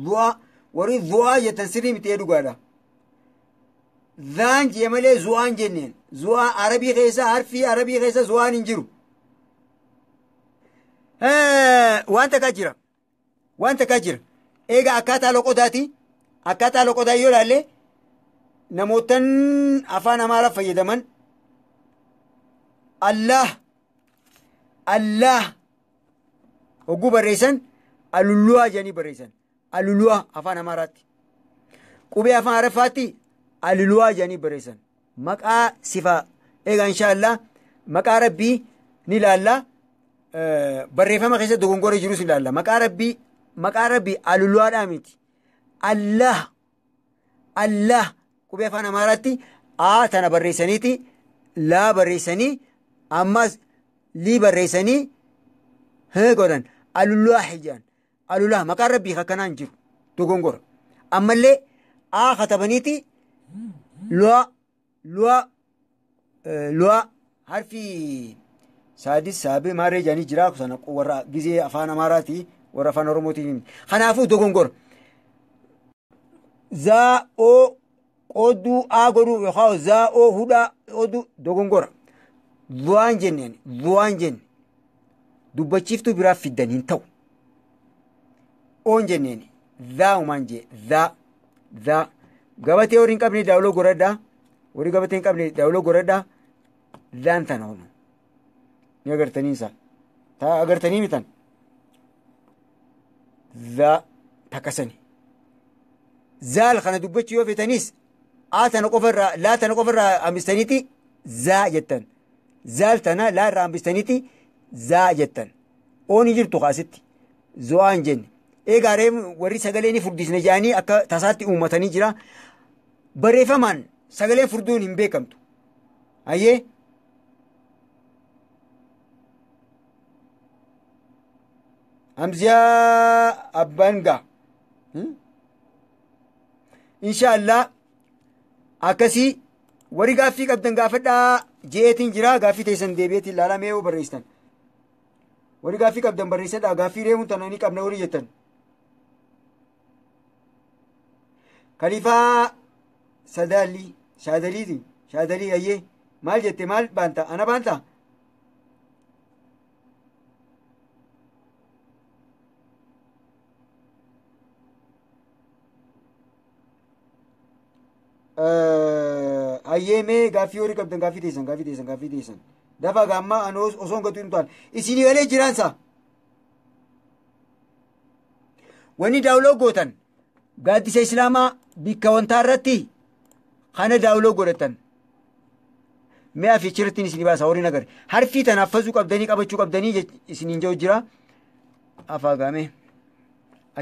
zu'aa warri zu'aa jettan sirrii miti dhugaadha. Zaan jee malee zu'aan jenneen zu'aa arabii keessa harfii arabii keessa zu'aan hin jiru. Waan takkaa jira eega akkaataa loqodaa yoo ilaalle namootan afaan amaaraa fayyadaman Allah Allah oguu barreessan alulluwaa jedhanii barreessan. Alulluwaa afaan Amaaraatti. Qubee afaan Arabfaatti alulluwaa jedhanii barreessan. Maqaa sifa egaa inshaallah maqaa rabbii ni ilaalla. Barreeffama keessa dogongora jirus ni ilaalla. Maqaa rabbii alulluwaadhaa miti. Allah Allah qubee afaan Amaaraatti A tana barreessaniiti laa barreessanii ammas lii barreessanii godhan alulluwaa hijaan alulaa maqaa rabbii akkanaan jiru dogongora ammallee A katabaniiti luwa harfi saadis saabee maaree jaanii jira sana warra gizee afaan Amaaraati warra afaan Oromootiin kanaafuu dogongora zaa oo oduu A godhuu yookaan zaa oo hudhaa oduu dogongora zuwaan jenne dubbachiiftuu biraaf fiddan hin ta'u oon jenneen zaa'umaan jee zaa gabatee horii hin qabne daawuloo goradhaa horii gabatee hin qabne daawuloo goradhaa zaan tana hono ni agartanii isaa taa agartanii mitan zaa takkasani zaal kana dubbachuu yoo feetaniis A tana qofarraa laa tana qofarraa hambistaniiti zaa jettan zaal tana laa irraa hambistaniiti zaa jettan ooni jirtu kaasitti zo'aan jenne eegaaree warri sagalee ni furdisne jedhanii akka tasaatti uummatanii jira barreeffamaan sagaleen furduun hin beekamtu ayyee hamziyaa abbaan gaa inshaallah akkasii warri gaaffii qabdan gaafadhaa je'eetiin jira gaaffii teessan deebi'eetiin ilaalamee yoo barreessitan warri gaaffii qabdan barreessadhaa gaaffii reemuun tana ni qabna horii jettan Kalifaa shaadalii ayyee maal jette maal baanta ana baanta ayyee mee gaaffii horii qabdan gaaffii teessan dafa gaamma an osoon gatu hin ta'an isinii galee jiraansa wanni daawuloo gootan gaaddisa islaamaa bikka wantaa irratti kana daawuloo godhatan mee afiichirattiin isinii baasa horii nagare harfii tanaaf fazuu qabdanii qabachuu qabdanii isiniin jiru jira afaagame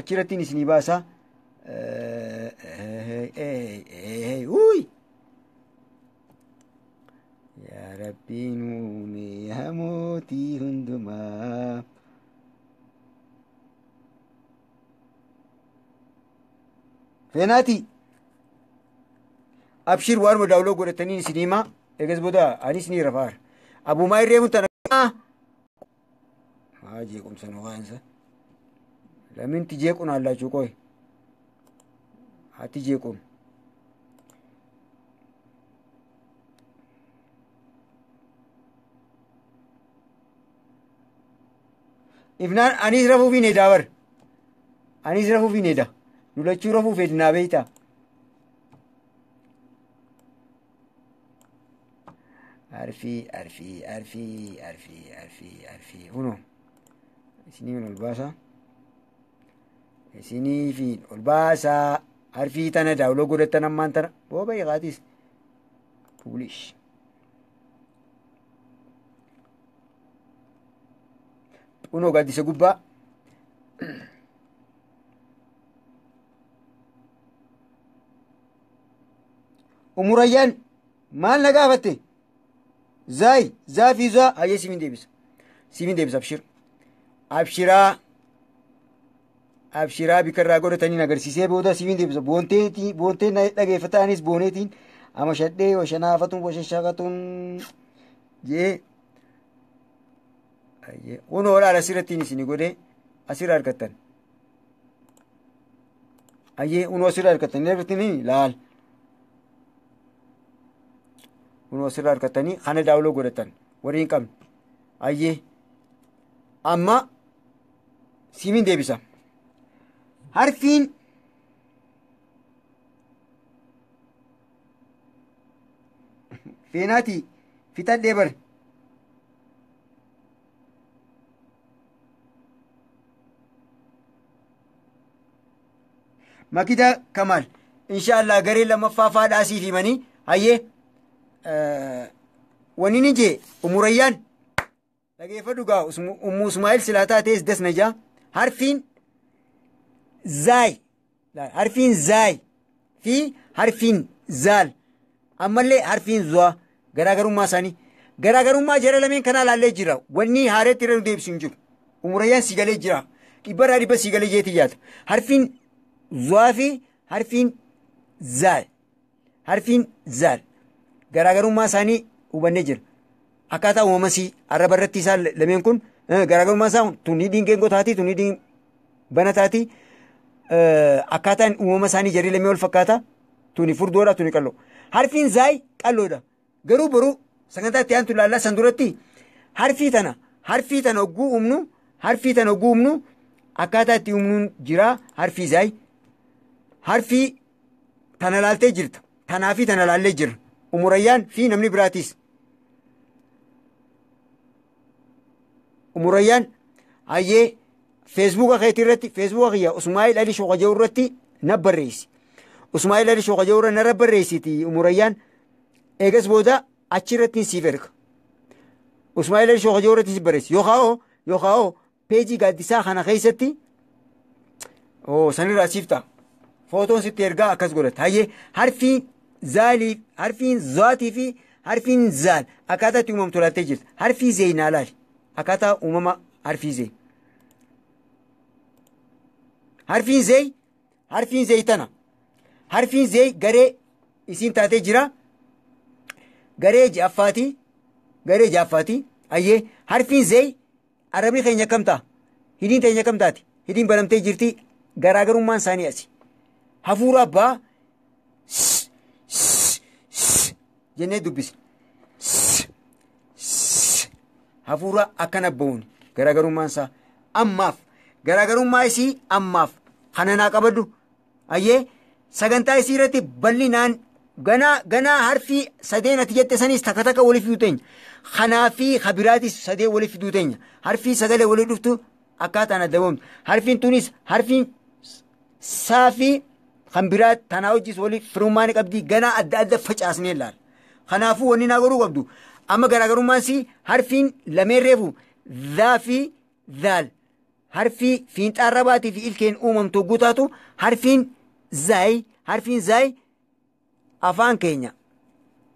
achirattiin isinii baasa uy yaa rabbii nuume hamootii hundumaa feenaati abshir waaruma daawuloo godhatanii isiniima eegas booda anis ni rafaar abumaa irreemuun tana haa jeequmsa nu waansa laminti jeequun allaachuu qoy ati jeequun ifnaan anis rafuu fi needaa bar anis rafuu fi needa lulachuu rafuu fedinaa beeyta arfii huno isiniin ol baasa isiniifiin ol baasaa harfii tana daawuloo godhattan ammaan tana booba eegaatis puulish unoo gaaddisa gubbaa umurayyaan maal na gaafatte zaa fi zaa hayyee simin deebisa abshiraa bikarraa godhataniin agarsiisee booda simin deebisa boonteen dhageeffataanis booneetiin ama shadhee washanaafatun washashaqatun jee unoo laal asirrattiin isini godhe asirra argattan ayyee unoo asirra argattan irrattiin laal unoo asirra argattanii kana daawuloo godhatan warri hin qabne ayyee amma simin deebisa harfiin feenaati fixadhee bare Makida Kamal inshallah garee lammaffaa faadhaasii fi manii hayyee wani ni je umurayyaan dhageeffadhu gaa ummu Ismaa'il silaa taatees das najaa harfiin zaay fi harfiin zaal ammallee harfiin zuwaa garaagarummaa isaanii garaagarummaa jara lameen kanaa laallee jira wanni haareetti irra nu deebisu hin jiru umurayyaan siigalee jira dhibbarraa dhibba siigalee jeetii yaata harfiin zuwaa fi harfiin zaal garaagarummaa isaanii hubannee jira akkaataa uumamasii arraba irratti isaan lameen kun garaagarummaa isaa tunii dhiingeen gotaati tunii dhiing bana taati akkaataan uumama isaanii jarri lamee wal fakkaata tuni furdoodha tuni qalloo harfiin zaay qalloodha garuu boruu sagantaa itti aantu laallaa san duratti harfii tana ogguu umnu akkaataa itti umnuun jira harfii zaay harfii tana laaltee jirta tanaa fi tana laallee jirra umurayyaan fi namni biraatis umurayyaan hayyee feesbuuka keetii irratti feesbuuka kiyya Usmaa'il Ali Shooqaja'uu irratti na barreessi Usmaa'il Ali Shooqaja'uu irra narra barreessiti umurayyaan eegas booda achi irratti siif erga Usmaa'il Ali Shooqaja'uu irratti siif barreessi yookaa'oo peejii gaaddisaa kana keessatti sanirraa siif ta'a footoon sitti ergaa akkas godhata hayyee harfiin zaatii fi harfiin zaal akkaataa itti uumamtu laaltee jirta harfii zee naa laali akkaataa uumama harfii zee harfiin zee tana harfiin zee garee isiin taatee jira garee ja'affaati hayyee harfiin zee arabni keenya kam ta'a hidhiin teenya kam taati hidhiin banamtee jirti garaagarummaan isaanii asi hafuura abbaa jennee dubbisne hafuura akkana ba'uun garaagarummaan isaa garaagarummaa isii ammaaf kana naa qabadhu hayyee sagantaa isii irratti bal'inaan ganaa harfii sadeen ati jette sanis takka takka waliif fiduu teenya kanaa fi kabiraatis sadeen waliif fiduu teenya harfii sagalee walii dhuftu akkaataan adda bahamtu harfiin tunis harfiin saafii kan biraa tanaa hojis waliif firummaan qabdi ganaa adda facaasnee laala kanaafuu wanni naa godhuu qabdu amma garaagarummaan isii harfiin lameen reefu zaa fi zaal harfii fiinxaa rabaatii fi ilkeen uumamtu hogguu taatu harfiin zaay afaan keenya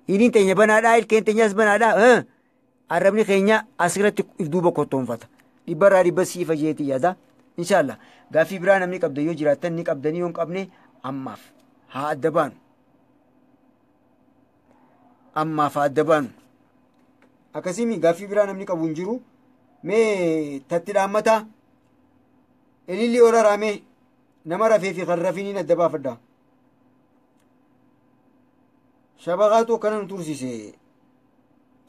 hidhiin teenya banaadhaa ilkeen teenyas banaadhaa arrabni keenya asirratti if duuba kottoonfata dhibbarraa dhibba siifa jeetii yaada inshaallah gaaffii biraa namni qabda yoo jiraattan ni qabdanii yoo hin qabne ammaaf haa adda baanu akkasimi gaaffii biraa namni qabu hin jiru mee tatti dhaammataa ililli ola raamee nama rafee fi kan rafiniin adda baafadha shabaqaatu akkana nu tursiise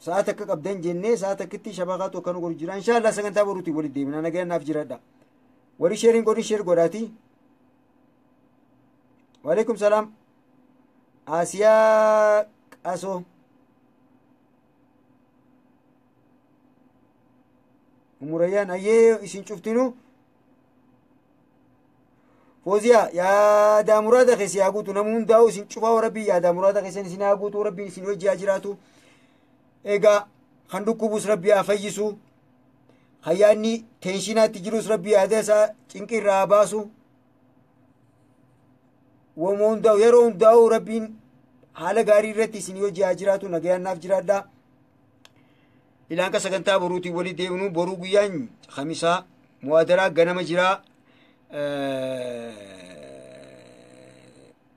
sa'a takka qabdan jennee sa'a takkitti shabaqaatu akkana godhu jira inshaallah sagantaa boruutti walitti deemina nagayaan naaf jiraadha warri sheeriin godhin sheer godhaati waalaikum salaam Asiyaa Qasoo umurayyaan ayyee isin cuftinu fooziyaa yaadaa muraada keessa yaa guutu namni hundaa'u isin cufaa rabbii yaadaa muraada keessan isin yaa guutu rabbiin isin wajji haa jiraatu egaa kan dhukkubus rabbii haa fayyisu hayyaanni teeshinaatti jirus rabbii yaada isaa cinqirraa haa baasu wama hundaa'u yeroo hundaa'u rabbiin haala gaarii irratti isin wajji haa jiraatu nagayaan naaf jiraadhaa ilaan ka sagantaa boruutiin walii deemnu boruu guyyaan khamisaa muwaadaraa ganama jiraa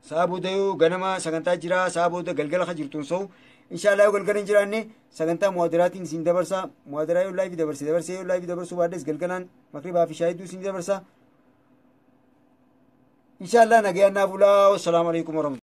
sa'a booda yoo ganama sagantaa jiraa sa'a booda galgala ka jirtuun sa'u inshaallah yoo galgala hin jiraanne sagantaa muwaadaraatiin isin dabarsa muwaadaraa yoo laayif dabarsee yoo laayif dabarsuu baadhes galgalaan makribaa fi shaahiduu isin dabarsa inshaallah nagayaan naaf ulaa wassalaamu alaikum warahmatullahi